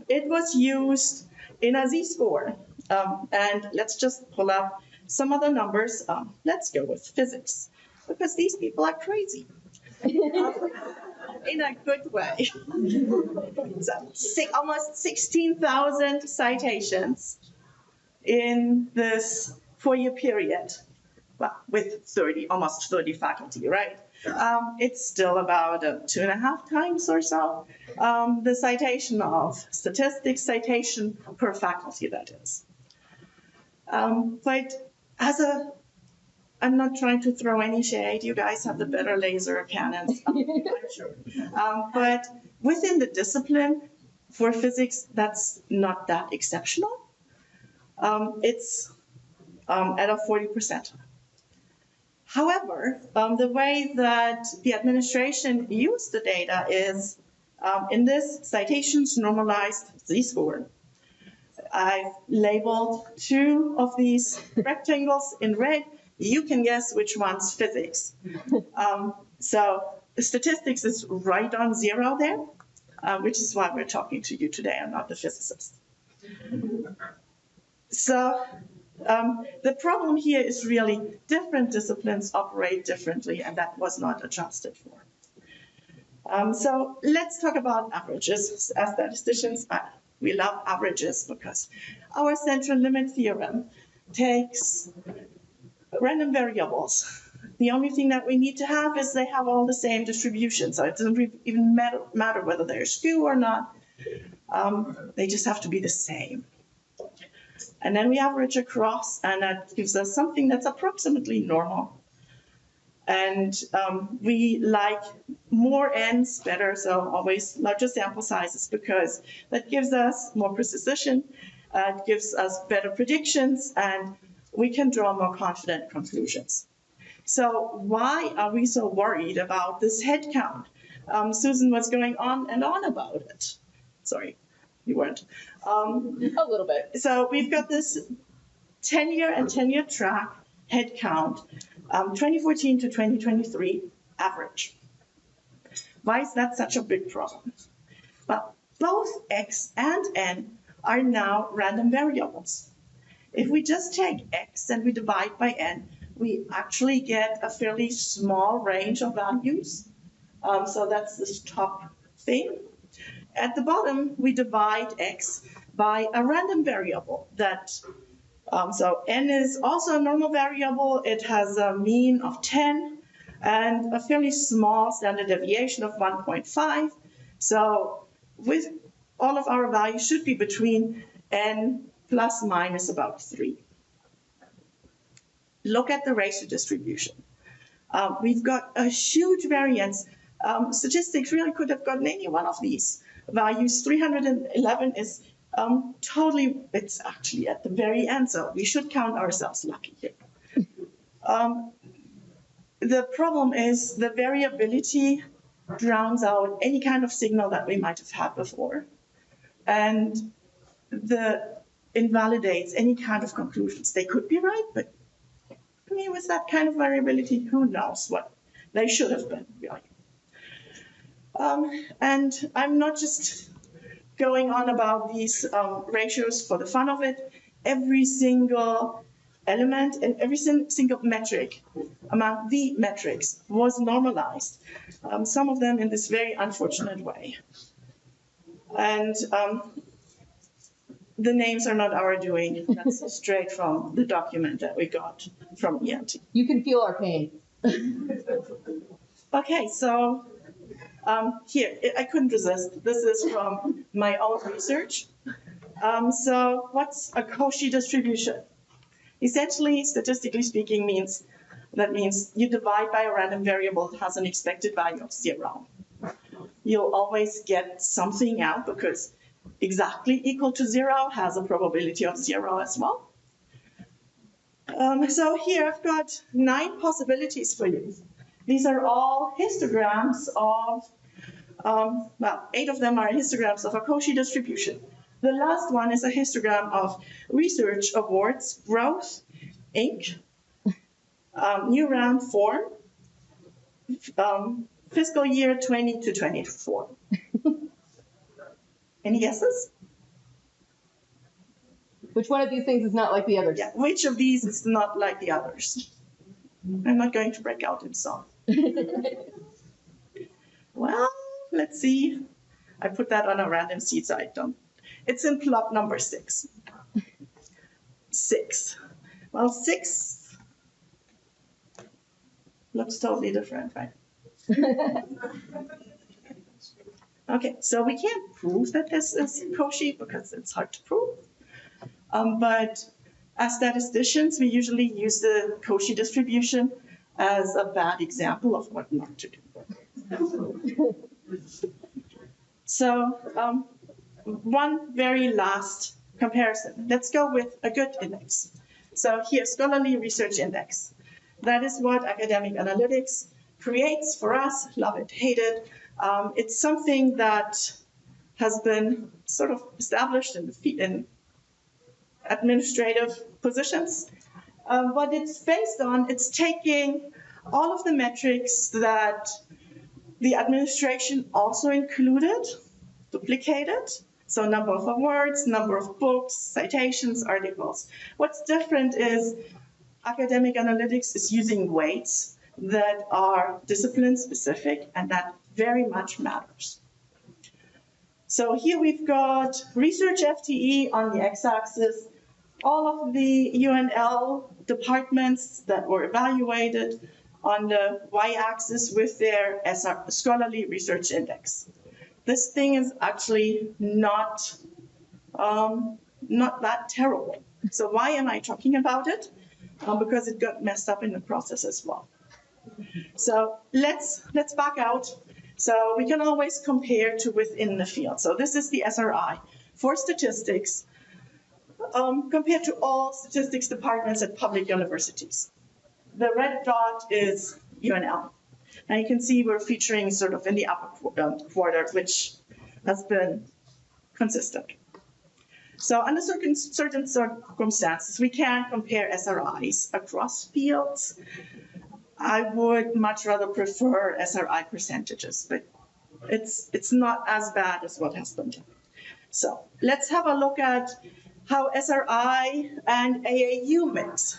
It was used in a z-score. And let's just pull up some other numbers. Let's go with physics, because these people are crazy. In a good way. So almost 16,000 citations in this 4-year period, well, with almost 30 faculty, right? It's still about 2.5 times or so the citation of statistics citation per faculty, that is. But I'm not trying to throw any shade. You guys have the better laser cannons, I'm sure. But within the discipline for physics, that's not that exceptional. It's at a 40%. However, the way that the administration used the data is in this citations normalized z-score. I've labeled 2 of these rectangles in red. You can guess which one's physics. So the statistics is right on 0 there, which is why we're talking to you today. I'm not the physicist. So the problem here is really different disciplines operate differently, and that was not adjusted for. So let's talk about averages. As statisticians, we love averages because our central limit theorem takes random variables. The only thing that we need to have is they have all the same distribution. So it doesn't even matter whether they're skew or not. They just have to be the same. And then we average across, and that gives us something that's approximately normal. And we like more n's better, so always larger sample sizes, because that gives us more precision, it gives us better predictions, and we can draw more confident conclusions. So why are we so worried about this head count? Susan was going on and on about it. Sorry, you weren't. A little bit. So we've got this 10-year and 10-year track head count, 2014 to 2023 average. Why is that such a big problem? Well, both x and n are now random variables. If we just take x and we divide by n, we actually get a fairly small range of values. So that's this top thing. At the bottom, we divide x by a random variable that, so n is also a normal variable. It has a mean of 10 and a fairly small standard deviation of 1.5. So with all of our values should be between n plus minus about 3. Look at the ratio distribution. We've got a huge variance. Statistics really could have gotten any one of these values. 311 is totally, it's actually at the very end, so we should count ourselves lucky here. The problem is the variability drowns out any kind of signal that we might have had before, and invalidates any kind of conclusions. They could be right, but I mean, with that kind of variability, who knows what they should have been, really. And I'm not just going on about these ratios for the fun of it. Every single element and every single metric among the metrics was normalized, some of them in this very unfortunate way. And the names are not our doing. That's straight from the document that we got from ENT. You can feel our pain. Okay, so here, I couldn't resist. This is from my own research. So what's a Cauchy distribution? Essentially, statistically speaking, means you divide by a random variable that has an expected value of 0. You'll always get something out because exactly equal to 0 has a probability of 0 as well. So here I've got 9 possibilities for you. These are all histograms of, well, 8 of them are histograms of a Cauchy distribution. The last one is a histogram of Research Awards Growth, Inc., new round 4, fiscal year 20 to 24. Any guesses? Which one of these things is not like the others? Yeah, which of these is not like the others? I'm not going to break out in song. Well, let's see. I put that on a random seed, so I don't. It's in plot number 6. 6. Well, 6 looks totally different, right? Okay, so we can't prove that this is Cauchy because it's hard to prove. But as statisticians, we usually use the Cauchy distribution as a bad example of what not to do. So one very last comparison. Let's go with a good index. So here, Scholarly Research Index. That is what academic analytics creates for us, love it, hate it. It's something that has been sort of established in administrative positions. What it's based on, it's taking all of the metrics that the administration also included, duplicated. So number of awards, number of books, citations, articles. What's different is academic analytics is using weights that are discipline specific, and that very much matters. So here we've got research FTE on the x-axis, all of the UNL departments that were evaluated on the y-axis with their Scholarly Research Index. This thing is actually not that terrible. So why am I talking about it? Because it got messed up in the process as well. So let's back out. So we can always compare to within the field. So this is the SRI for statistics compared to all statistics departments at public universities. The red dot is UNL. And you can see we're featuring sort of in the upper quarter, which has been consistent. So under certain circumstances, we can compare SRIs across fields. I would much rather prefer SRI percentages, but it's not as bad as what has been done. So let's have a look at how SRI and AAU mix.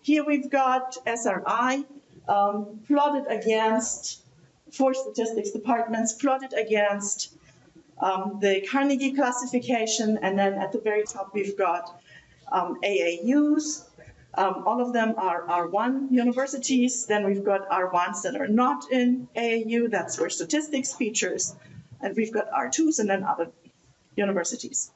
Here we've got SRI plotted against, for statistics departments, plotted against the Carnegie classification, and then at the very top we've got AAUs. All of them are R1 universities. Then we've got R1s that are not in AAU, that's where statistics features. And we've got R2s and then other universities.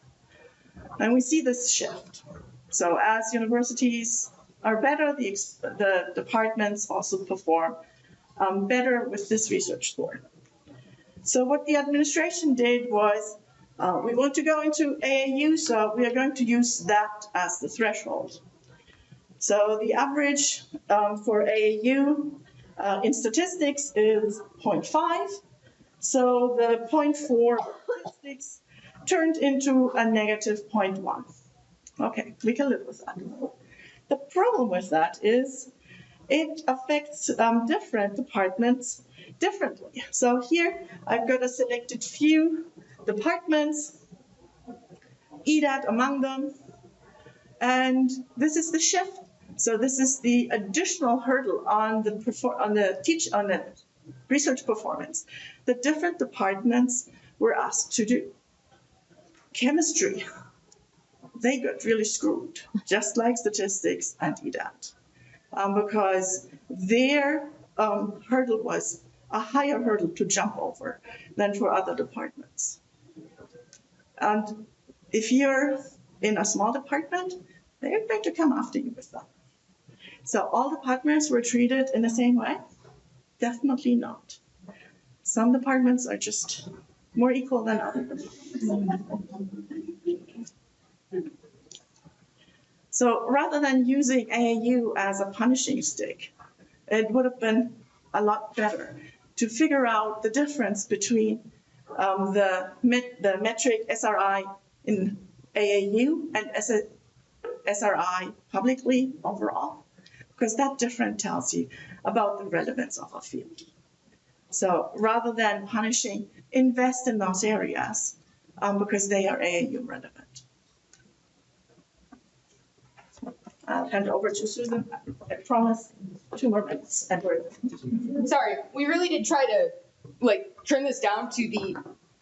And we see this shift. So as universities are better, the departments also perform better with this research score. So what the administration did was, we want to go into AAU, so we are going to use that as the threshold. So the average for AAU in statistics is 0.5. So the 0.4 statistics turned into a negative 0.1. Okay, we can live with that. The problem with that is it affects different departments differently. So here I've got a selected few departments, EDAT among them, and this is the shift. So this is the additional hurdle on the research performance that different departments were asked to do. Chemistry, they got really screwed, just like statistics and EDAT, because their hurdle was a higher hurdle to jump over than for other departments. And if you're in a small department, they're going to come after you with that. So all departments were treated in the same way? Definitely not. Some departments are just more equal than others. So rather than using AAU as a punishing stick, it would have been a lot better to figure out the difference between the metric SRI in AAU and SRI publicly overall, because that difference tells you about the relevance of a field. So rather than punishing, invest in those areas because they are AAU relevant. I'll hand over to Susan. I promise 2 more minutes. Edward. Sorry, we really did try to turn this down to the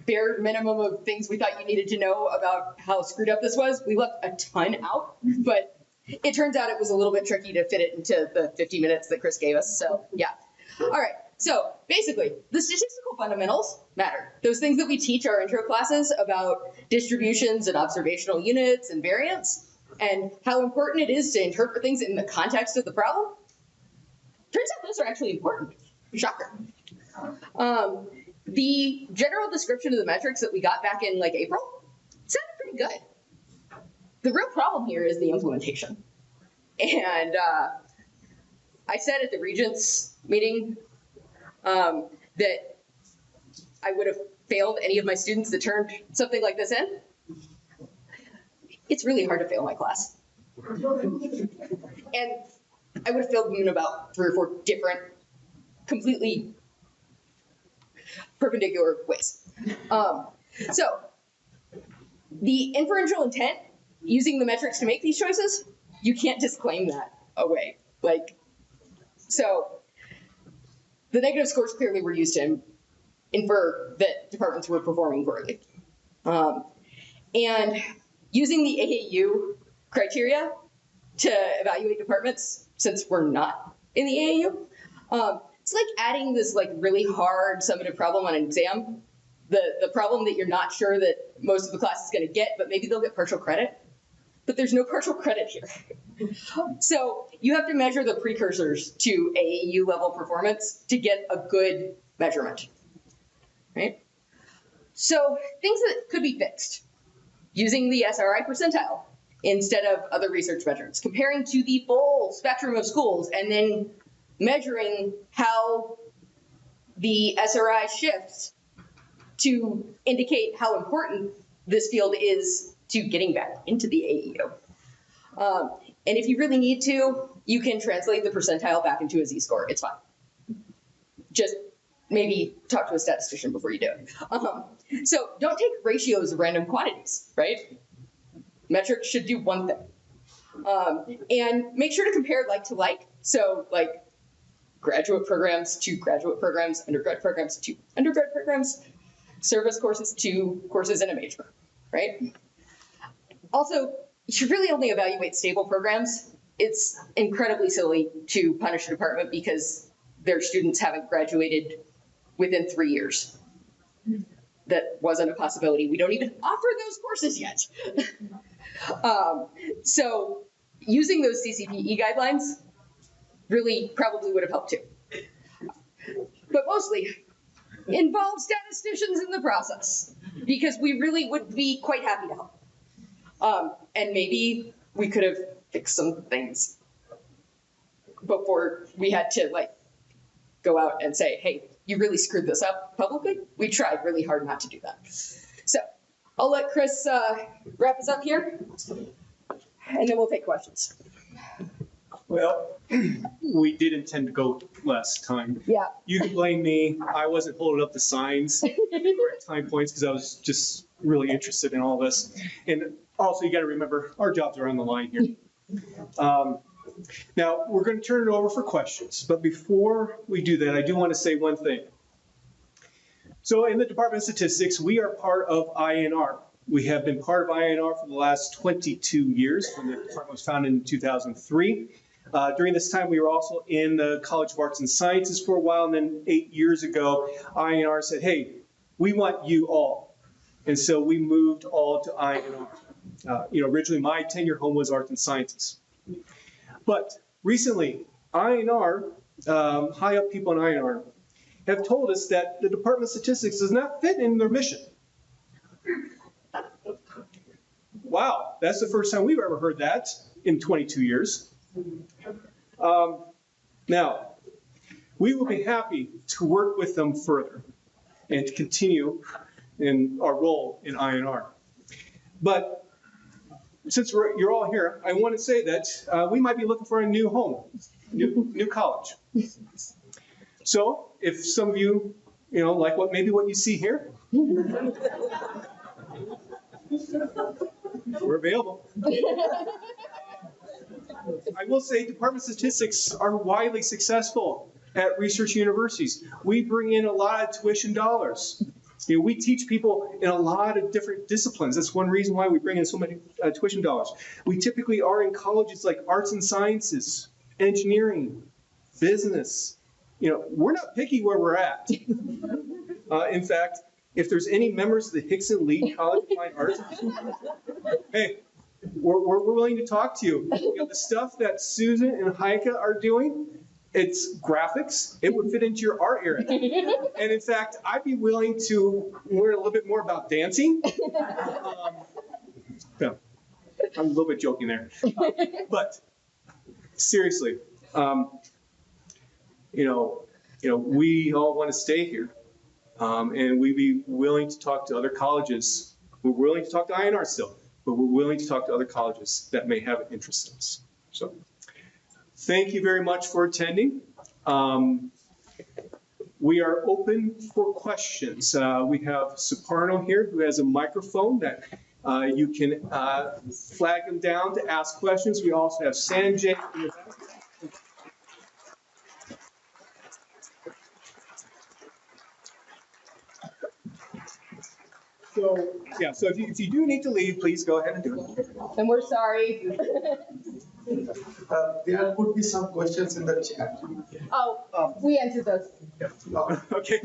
bare minimum of things we thought you needed to know about how screwed up this was. We left a ton out, but it turns out it was a little bit tricky to fit it into the 50 minutes that Chris gave us. So yeah. All right. So basically, the statistical fundamentals matter. Those things that we teach our intro classes about distributions and observational units and variance, and how important it is to interpret things in the context of the problem. Turns out those are actually important. Shocker. The general description of the metrics that we got back in April sounded pretty good. The real problem here is the implementation. And I said at the Regents meeting that I would have failed any of my students that turned something like this in. It's really hard to fail my class. And I would have failed them in about 3 or 4 different, completely perpendicular ways. So the inferential intent, using the metrics to make these choices, you can't disclaim that away. So the negative scores clearly were used to infer that departments were performing poorly. And using the AAU criteria to evaluate departments, since we're not in the AAU, it's like adding this really hard summative problem on an exam. The problem that you're not sure that most of the class is going to get, but maybe they'll get partial credit. But there's no partial credit here. So you have to measure the precursors to AAU level performance to get a good measurement, right? So things that could be fixed using the SRI percentile instead of other research measures, comparing to the full spectrum of schools and then measuring how the SRI shifts to indicate how important this field is to getting back into the AAU. And if you really need to, you can translate the percentile back into a z-score. It's fine. Just maybe talk to a statistician before you do it. So don't take ratios of random quantities, right? Metrics should do one thing. And make sure to compare like to like. So like graduate programs to graduate programs, undergrad programs to undergrad programs, service courses to courses in a major, right? Also, you should really only evaluate stable programs. It's incredibly silly to punish a department because their students haven't graduated within 3 years. That wasn't a possibility. We don't even offer those courses yet. So using those CCPE guidelines really probably would have helped too. But mostly involve statisticians in the process because we really would be quite happy to help. And maybe we could have fixed some things before we had to like go out and say, hey, you really screwed this up publicly. We tried really hard not to do that. So I'll let Chris wrap us up here and then we'll take questions. Well, we did intend to go last time. Yeah. You can blame me. I wasn't holding up the signs at time points because I was just really interested in all this. And also, you got to remember, our jobs are on the line here. Now, we're going to turn it over for questions. But before we do that, I do want to say one thing. So in the Department of Statistics, we are part of INR. We have been part of INR for the last 22 years when the department was founded in 2003. During this time, we were also in the College of Arts and Sciences for a while, and then 8 years ago, INR said, hey, we want you all. And so we moved all to INR. Originally my tenure home was Arts and Sciences. But recently, INR, high up people in INR, have told us that the Department of Statistics does not fit in their mission. Wow, that's the first time we've ever heard that in 22 years. Now, we will be happy to work with them further and to continue in our role in INR. But since you're all here, I want to say that we might be looking for a new home, new college. So if some of you, like what you see here, we're available. I will say Department of Statistics are widely successful at research universities. We bring in a lot of tuition dollars. We teach people in a lot of different disciplines. That's one reason why we bring in so many tuition dollars. We typically are in colleges like arts and sciences, engineering, business. We're not picky where we're at. In fact, if there's any members of the Hickson Lee College of Fine Arts, hey, we're willing to talk to you. The stuff that Susan and Heike are doing, it's graphics. It would fit into your art area. And in fact, I'd be willing to learn a little bit more about dancing. No, I'm a little bit joking there. But seriously, we all want to stay here. And we'd be willing to talk to other colleges. We're willing to talk to INR still, but we're willing to talk to other colleges that may have an interest in us. So thank you very much for attending. We are open for questions. We have Soprano here who has a microphone that you can flag them down to ask questions. We also have Sanjay in the back. So if you do need to leave, please go ahead and do it. And we're sorry. There could be some questions in the chat. Oh, we answered those. Okay.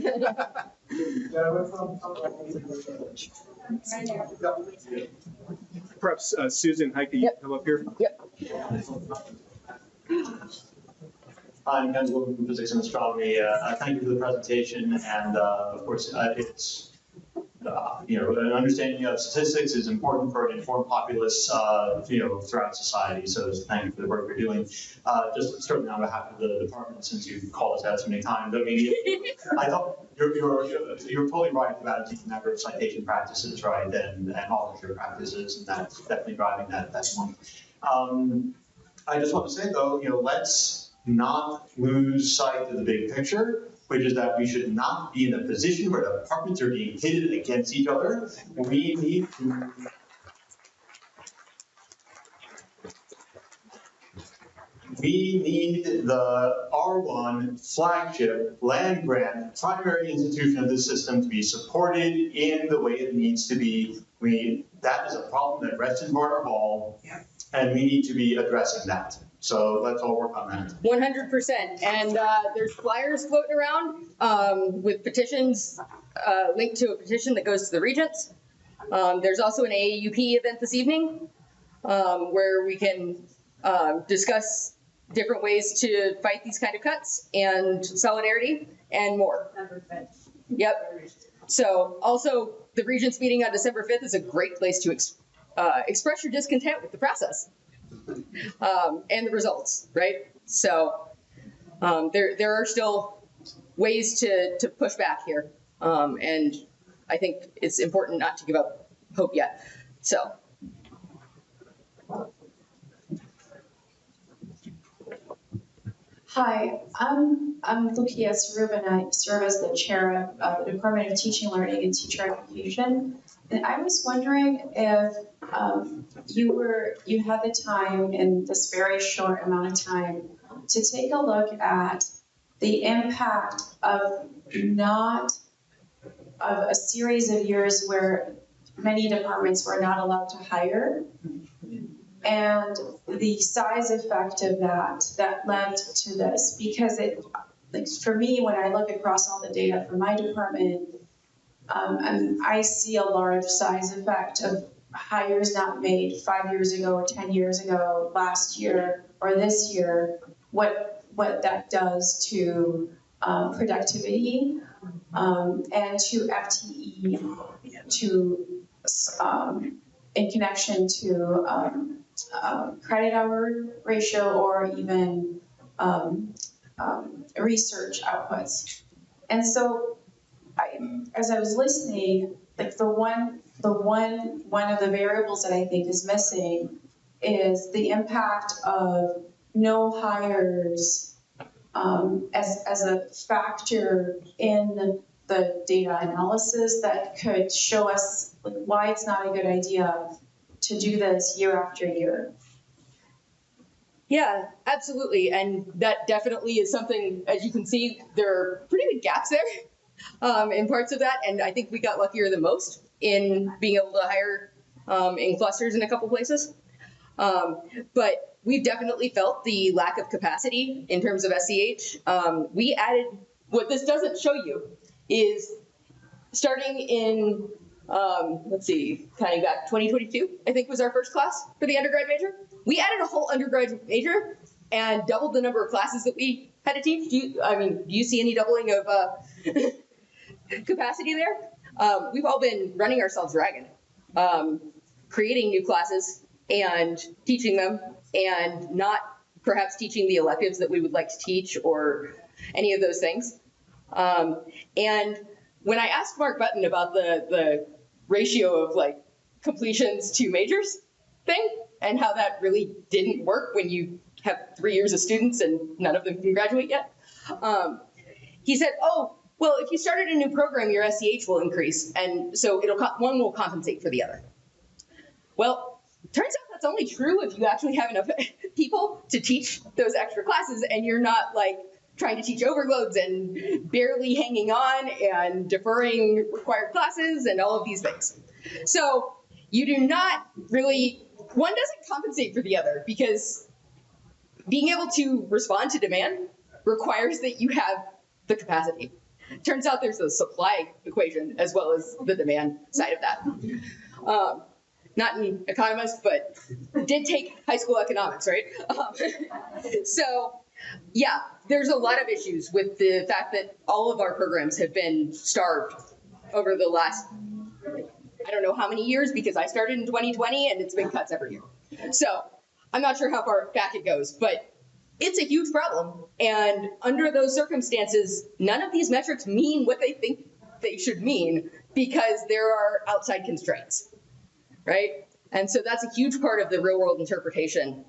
Perhaps Susan, Heike, you come up here. Yep. I'm Chancellor from Physics and Astronomy. Thank you for the presentation, and of course, it's an understanding of statistics is important for an informed populace, throughout society. So thank you for the work you're doing. Just certainly on behalf of the department, since you've called us out so many times. I mean, I thought you're totally right about the number of citation practices, right, and authorship practices, and that's definitely driving that point. I just want to say though, let's not lose sight of the big picture, which is that we should not be in a position where the departments are being pitted against each other. We need to we need the R1 flagship land grant primary institution of the system to be supported in the way it needs to be. That is a problem that rests in Barnard Hall, and we need to be addressing that. So let's all work on that. 100%. And there's flyers floating around with petitions linked to a petition that goes to the regents. There's also an AAUP event this evening where we can discuss different ways to fight these kind of cuts and solidarity and more. Yep. So also the regents meeting on December 5th is a great place to express your discontent with the process and the results, right? So there are still ways to push back here. And I think it's important not to give up hope yet. So. Hi, I'm Lucia Sarub, and I serve as the chair of the Department of Teaching, Learning, and Teacher Education. And I was wondering if you had the time in this very short amount of time to take a look at the impact of a series of years where many departments were not allowed to hire, and the size effect of that led to this. Because for me, when I look across all the data for my department, I see a large size effect of hires not made 5 years ago or 10 years ago, last year or this year, what that does to productivity and to FTE, in connection to credit hour ratio or even research outputs. And so as I was listening, like one of the variables that I think is missing is the impact of no hires as a factor in the data analysis that could show us why it's not a good idea to do this year after year. Yeah, absolutely. And that definitely is something, as you can see, there are pretty big gaps there in parts of that. And I think we got luckier than most in being able to hire in clusters in a couple places. But we've definitely felt the lack of capacity in terms of SEH. We added, what this doesn't show you is starting in, let's see, counting back, 2022, I think was our first class for the undergrad major. We added a whole undergrad major and doubled the number of classes that we had to teach. Do you see any doubling of capacity there? We've all been running ourselves ragged, creating new classes and teaching them, and not perhaps teaching the electives that we would like to teach or any of those things. And when I asked Mark Button about the ratio of like completions to majors thing and how that really didn't work when you have 3 years of students and none of them can graduate yet, he said, oh, well, if you started a new program, your SEH will increase, and so one will compensate for the other. Well, turns out that's only true if you actually have enough people to teach those extra classes and you're not like trying to teach overloads and barely hanging on and deferring required classes and all of these things. So you do not really, one doesn't compensate for the other, because being able to respond to demand requires that you have the capacity. Turns out there's a supply equation as well as the demand side of that. Not an economist, but did take high school economics, right? So yeah, there's a lot of issues with the fact that all of our programs have been starved over the last, I don't know how many years, because I started in 2020 and it's been cuts every year. So I'm not sure how far back it goes, but it's a huge problem. And under those circumstances, none of these metrics mean what they think they should mean because there are outside constraints, right? And so that's a huge part of the real world interpretation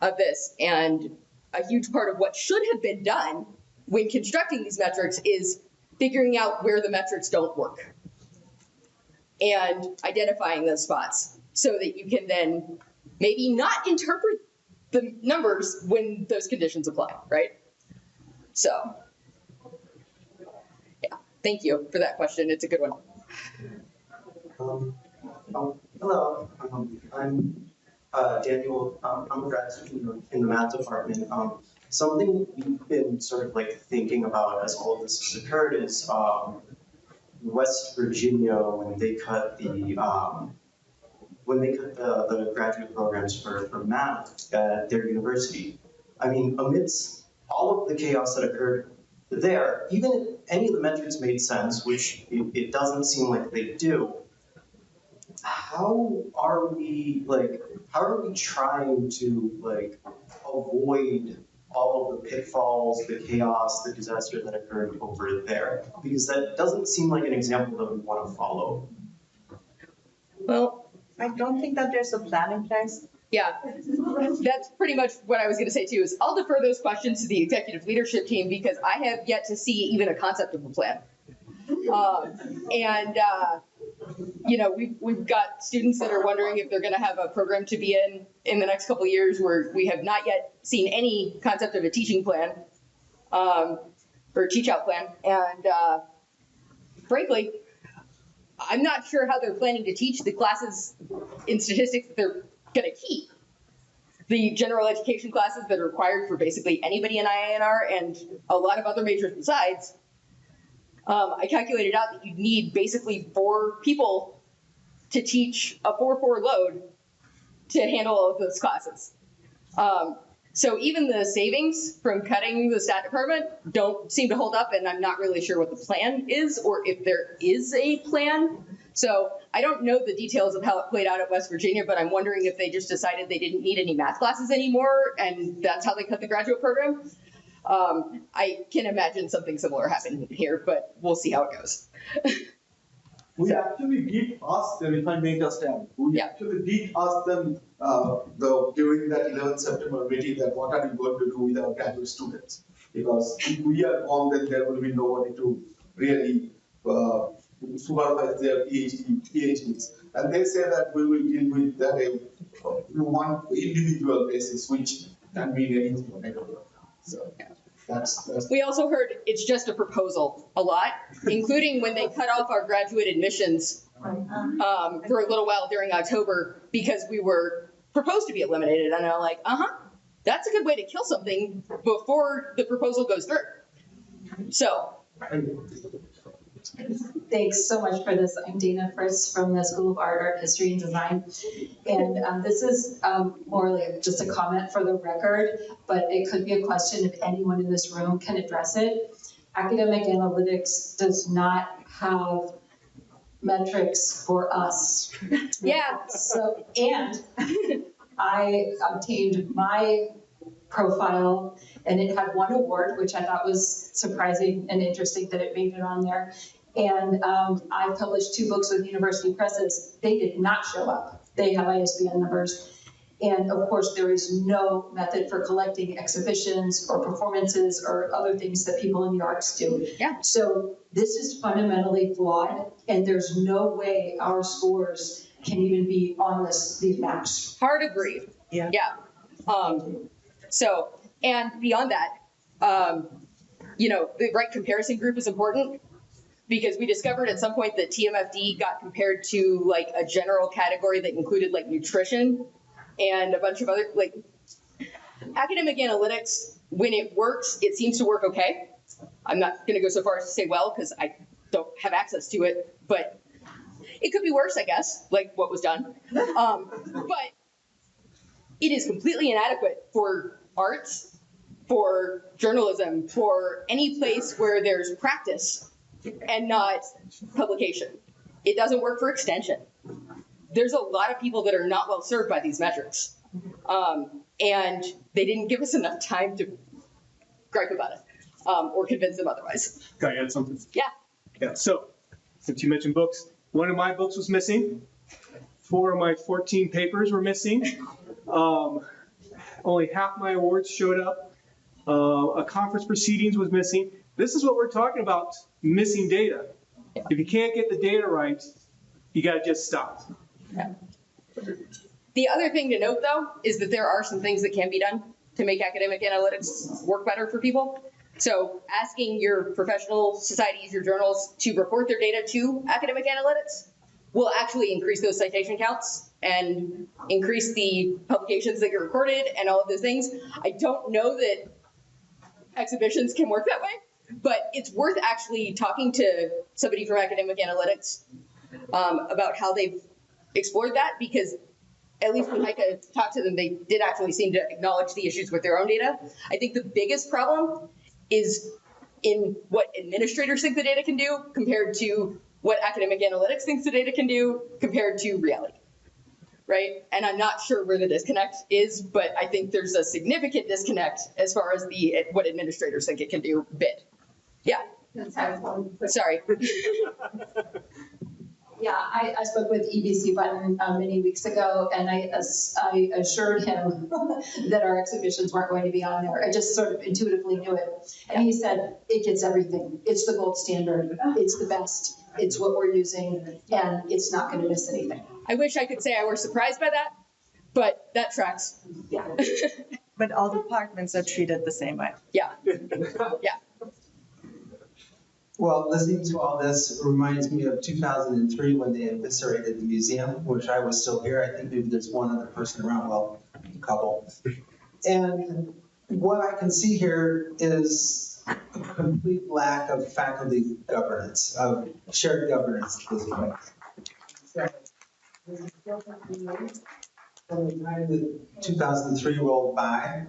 of this. And a huge part of what should have been done when constructing these metrics is figuring out where the metrics don't work and identifying those spots so that you can then maybe not interpret the numbers when those conditions apply, right? So, yeah, thank you for that question. It's a good one. Hello, I'm Daniel. I'm a grad student in the math department. Something we've been sort of like thinking about as all of this has occurred is West Virginia when they cut the graduate programs for math at their university. I mean, amidst all of the chaos that occurred there, even if any of the metrics made sense, which it doesn't seem like they do, how are we trying to avoid all of the pitfalls, the chaos, the disaster that occurred over there? Because that doesn't seem like an example that we want to follow. Well, I don't think that there's a plan in place. Yeah, that's pretty much what I was going to say too, is I'll defer those questions to the executive leadership team because I have yet to see even a concept of a plan. You know, we've got students that are wondering if they're going to have a program to be in the next couple of years where we have not yet seen any concept of a teaching plan or teach out plan. And frankly, I'm not sure how they're planning to teach the classes in statistics that they're going to keep. The general education classes that are required for basically anybody in IANR and a lot of other majors besides. I calculated out that you'd need basically 4 people to teach a 4-4 load to handle all of those classes. So even the savings from cutting the stat department don't seem to hold up, and I'm not really sure what the plan is or if there is a plan. So I don't know the details of how it played out at West Virginia, but I'm wondering if they just decided they didn't need any math classes anymore, and that's how they cut the graduate program. I can imagine something similar happening here, but we'll see how it goes. We actually did ask them, if I make a stand, we actually did ask them during that 11th September meeting that what are you going to do with our graduate students? Because if we are gone, then there will be nobody to really supervise their PhDs. And they say that we will deal with that on one individual basis, which can mean anything. I don't know. So that's. We also heard it's just a proposal a lot, including when they cut off our graduate admissions for a little while during October because we were proposed to be eliminated. And I'm like, that's a good way to kill something before the proposal goes through. So. Thanks so much for this. I'm Dana Fritz from the School of Art, History, and Design. And this is more like just a comment for the record, but it could be a question if anyone in this room can address it. Academic analytics does not have metrics for us. Yeah. So, and I obtained my profile and it had one award, which I thought was surprising and interesting that it made it on there. And I published 2 books with university presses. They did not show up. They have ISBN numbers. And of course, there is no method for collecting exhibitions or performances or other things that people in the arts do. Yeah. So this is fundamentally flawed, and there's no way our scores can even be on these maps. Hard agreed. Yeah. Yeah. So, and beyond that, you know, the right comparison group is important because we discovered at some point that TMFD got compared to like a general category that included like nutrition and a bunch of other, like academic analytics, when it works, it seems to work okay. I'm not going to go so far as to say well, because I don't have access to it, but it could be worse, I guess, like what was done. But it is completely inadequate for arts, for journalism, for any place where there's practice and not publication. It doesn't work for extension. There's a lot of people that are not well served by these metrics. And they didn't give us enough time to gripe about it or convince them otherwise. Can I add something? Yeah. Yeah, so since you mentioned books, one of my books was missing. 4 of my 14 papers were missing. Only half my awards showed up. A conference proceedings was missing. This is what we're talking about, missing data. If you can't get the data right, you got to just stop. Yeah. The other thing to note, though, is that there are some things that can be done to make academic analytics work better for people. So asking your professional societies, your journals, to report their data to academic analytics will actually increase those citation counts and increase the publications that get recorded and all of those things. I don't know that exhibitions can work that way, but it's worth actually talking to somebody from academic analytics about how they've explored that, because at least when Heike talked to them, they did actually seem to acknowledge the issues with their own data. I think the biggest problem is in what administrators think the data can do compared to what academic analytics thinks the data can do compared to reality, right? And I'm not sure where the disconnect is, but I think there's a significant disconnect as far as what administrators think it can do bit. Yeah. Sorry. Yeah, I spoke with EBC Button many weeks ago, and I assured him that our exhibitions weren't going to be on there. I just sort of intuitively knew it. And he said, it gets everything. It's the gold standard. It's the best. It's what we're using, and it's not going to miss anything. I wish I could say I was surprised by that, but that tracks. Yeah. But all departments are treated the same way. Yeah. Yeah. Well, listening to all this reminds me of 2003 when they eviscerated the museum, which I was still here. I think maybe there's one other person around, well, a couple. And what I can see here is a complete lack of faculty governance, of shared governance at this point. So, from the time that 2003 rolled by,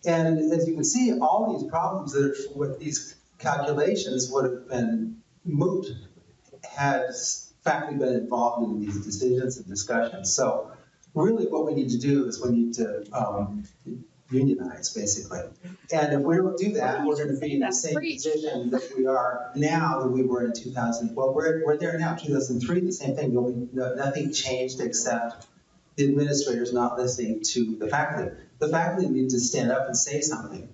and as you can see, all these problems that are with these calculations would have been moot had faculty been involved in these decisions and discussions. So really what we need to do is we need to unionize, basically. And if we don't do that, we're going to be in the same position that we are now that we were in 2000. Well, we're there now, 2003, the same thing. Nothing changed except the administrators not listening to the faculty. The faculty need to stand up and say something.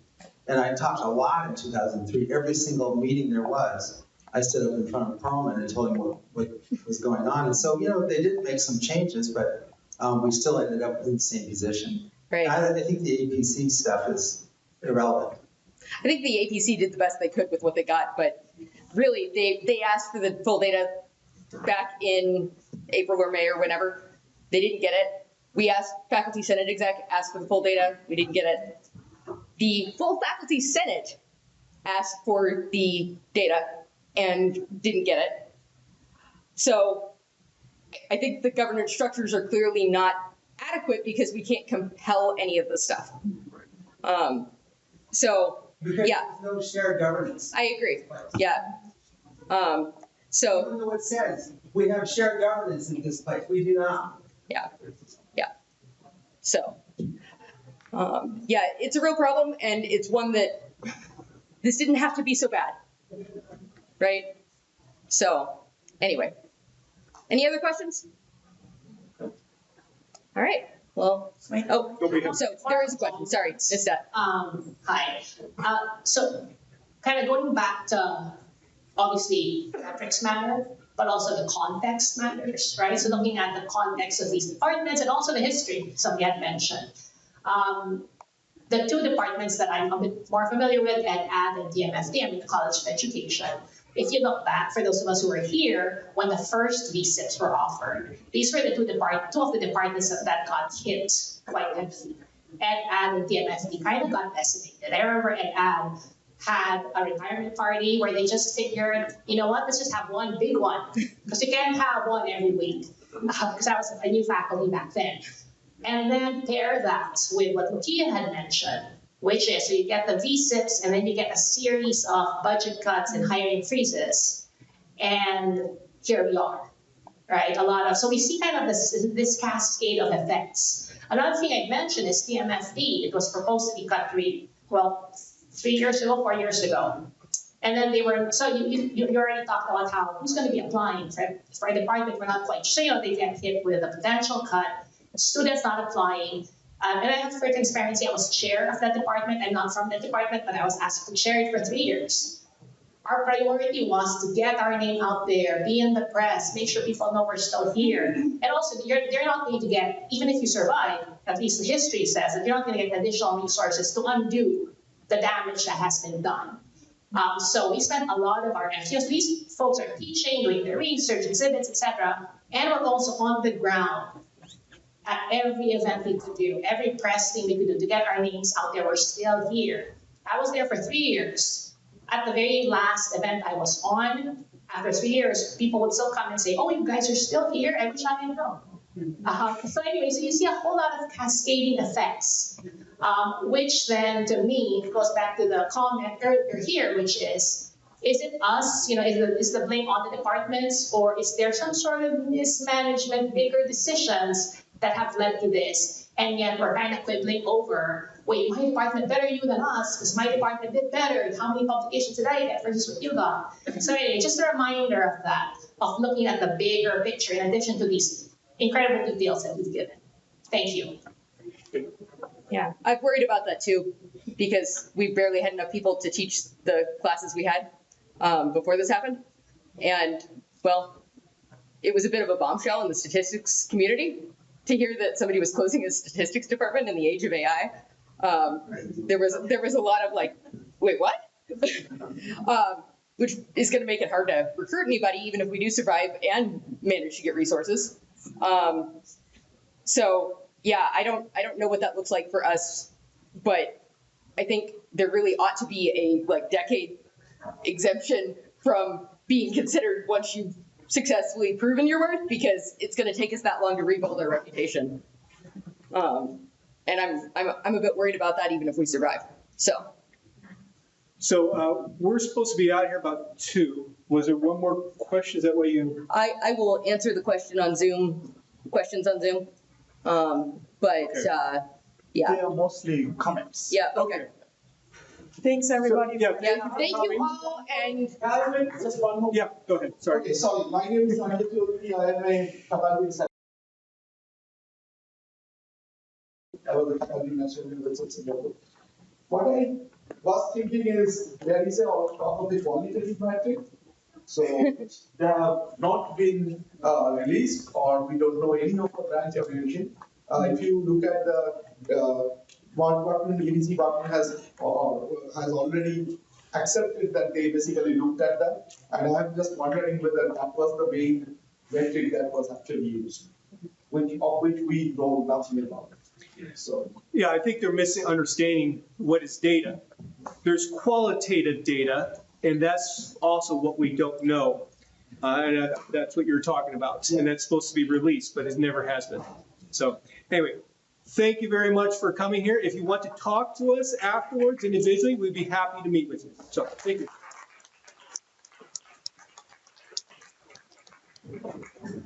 And I talked a lot in 2003. Every single meeting there was, I stood up in front of Perlman and told him what was going on. And so, they did make some changes, but we still ended up in the same position. Right. I think the APC stuff is irrelevant. I think the APC did the best they could with what they got, but really they asked for the full data back in April or May or whenever. They didn't get it. We asked Faculty Senate exec, asked for the full data. We didn't get it. The full Faculty Senate asked for the data and didn't get it. So I think the governance structures are clearly not adequate because we can't compel any of the stuff. So, Because yeah. there's no shared governance. I agree. Yeah. So. Even though it says we have shared governance in this place, we do not. Yeah. Yeah. So. Yeah, it's a real problem, and it's one that this didn't have to be so bad, right? So, anyway, any other questions? All right. Well, oh, so there is a question. Sorry, missed that. Hi. So, kind of going back to obviously metrics matter, but also the context matters, right? So, looking at the context of these departments and also the history somebody had mentioned. The two departments that I'm a bit more familiar with, Ed and DMFT, I mean the College of Education. If you look back, for those of us who were here, when the first VSIPs were offered, these were the two of the departments that got hit quite heavily. Ed and DMFT kind of got decimated. I remember Ed had a retirement party where they just figured, you know what, let's just have one big one, because you can't have one every week, because I was a new faculty back then. And then pair that with what Lucia had mentioned, which is so you get the VSIPs and then you get a series of budget cuts and hiring freezes. And here we are, right? So we see kind of this cascade of effects. Another thing I mentioned is TMFD. It was proposed to be cut 4 years ago. And then they were, so you already talked about how who's going to be applying for a department. We're not quite sure. They get hit with a potential cut. Students not applying. And I have for transparency, I was chair of that department. I'm not from that department, but I was asked to chair it for 3 years. our priority was to get our name out there, be in the press, make sure people know we're still here. And also, they're not going to get, even if you survive, at least the history says that you're not going to get additional resources to undo the damage that has been done. So we spent a lot of our efforts. These folks are teaching, doing their research, exhibits, etc. And we're also on the ground at every event we could do, every press thing we could do to get our names out there. We're still here. I was there for 3 years. At the very last event I was on, after 3 years, people would still come and say, oh, you guys are still here? I wish I didn't know. So anyway, so you see a whole lot of cascading effects, which then, to me, goes back to the comment earlier here, which is it us, is the blame on the departments, or is there some sort of mismanagement, bigger decisions that have led to this? And yet we're kind of quibbling over, wait, my department better you than us, because my department did better. How many publications did I get versus what you got? So anyway, just a reminder of that, of looking at the bigger picture in addition to these incredible details that we've given. Thank you. Yeah, I've worried about that too, because we barely had enough people to teach the classes we had before this happened. And well, it was a bit of a bombshell in the statistics community to hear that somebody was closing a statistics department in the age of AI. There was a lot of like, wait, what? Which is going to make it hard to recruit anybody, even if we do survive and manage to get resources. So yeah, I don't know what that looks like for us, but I think there really ought to be a decade exemption from being considered once you've successfully proven your worth, because it's going to take us that long to rebuild our reputation. And I'm a bit worried about that, even if we survive. So we're supposed to be out here about 2. Was there one more question? Is that what you? I will answer the question on Zoom. Questions on Zoom. Yeah. They are mostly comments. Yeah. Okay. Thanks, everybody. So, Thank you all. And Just one more. yeah, go ahead. Sorry. Okay, sorry. My name is Anjali. I am a faculty. I was a faculty national university. What I was thinking is there is a on top of the qualitative metric. So they have not been released, or we don't know any of the branch affiliation. If you look at the one department, EDC department has already accepted that they basically looked at that, and I'm just wondering whether that was the main metric that was actually used, of which we know nothing about. So Yeah, I think they're misunderstanding what is data. There's qualitative data, and that's also what we don't know. And that's what you're talking about. And that's supposed to be released, but it never has been. So anyway, thank you very much for coming here. If you want to talk to us afterwards individually, we'd be happy to meet with you. So thank you.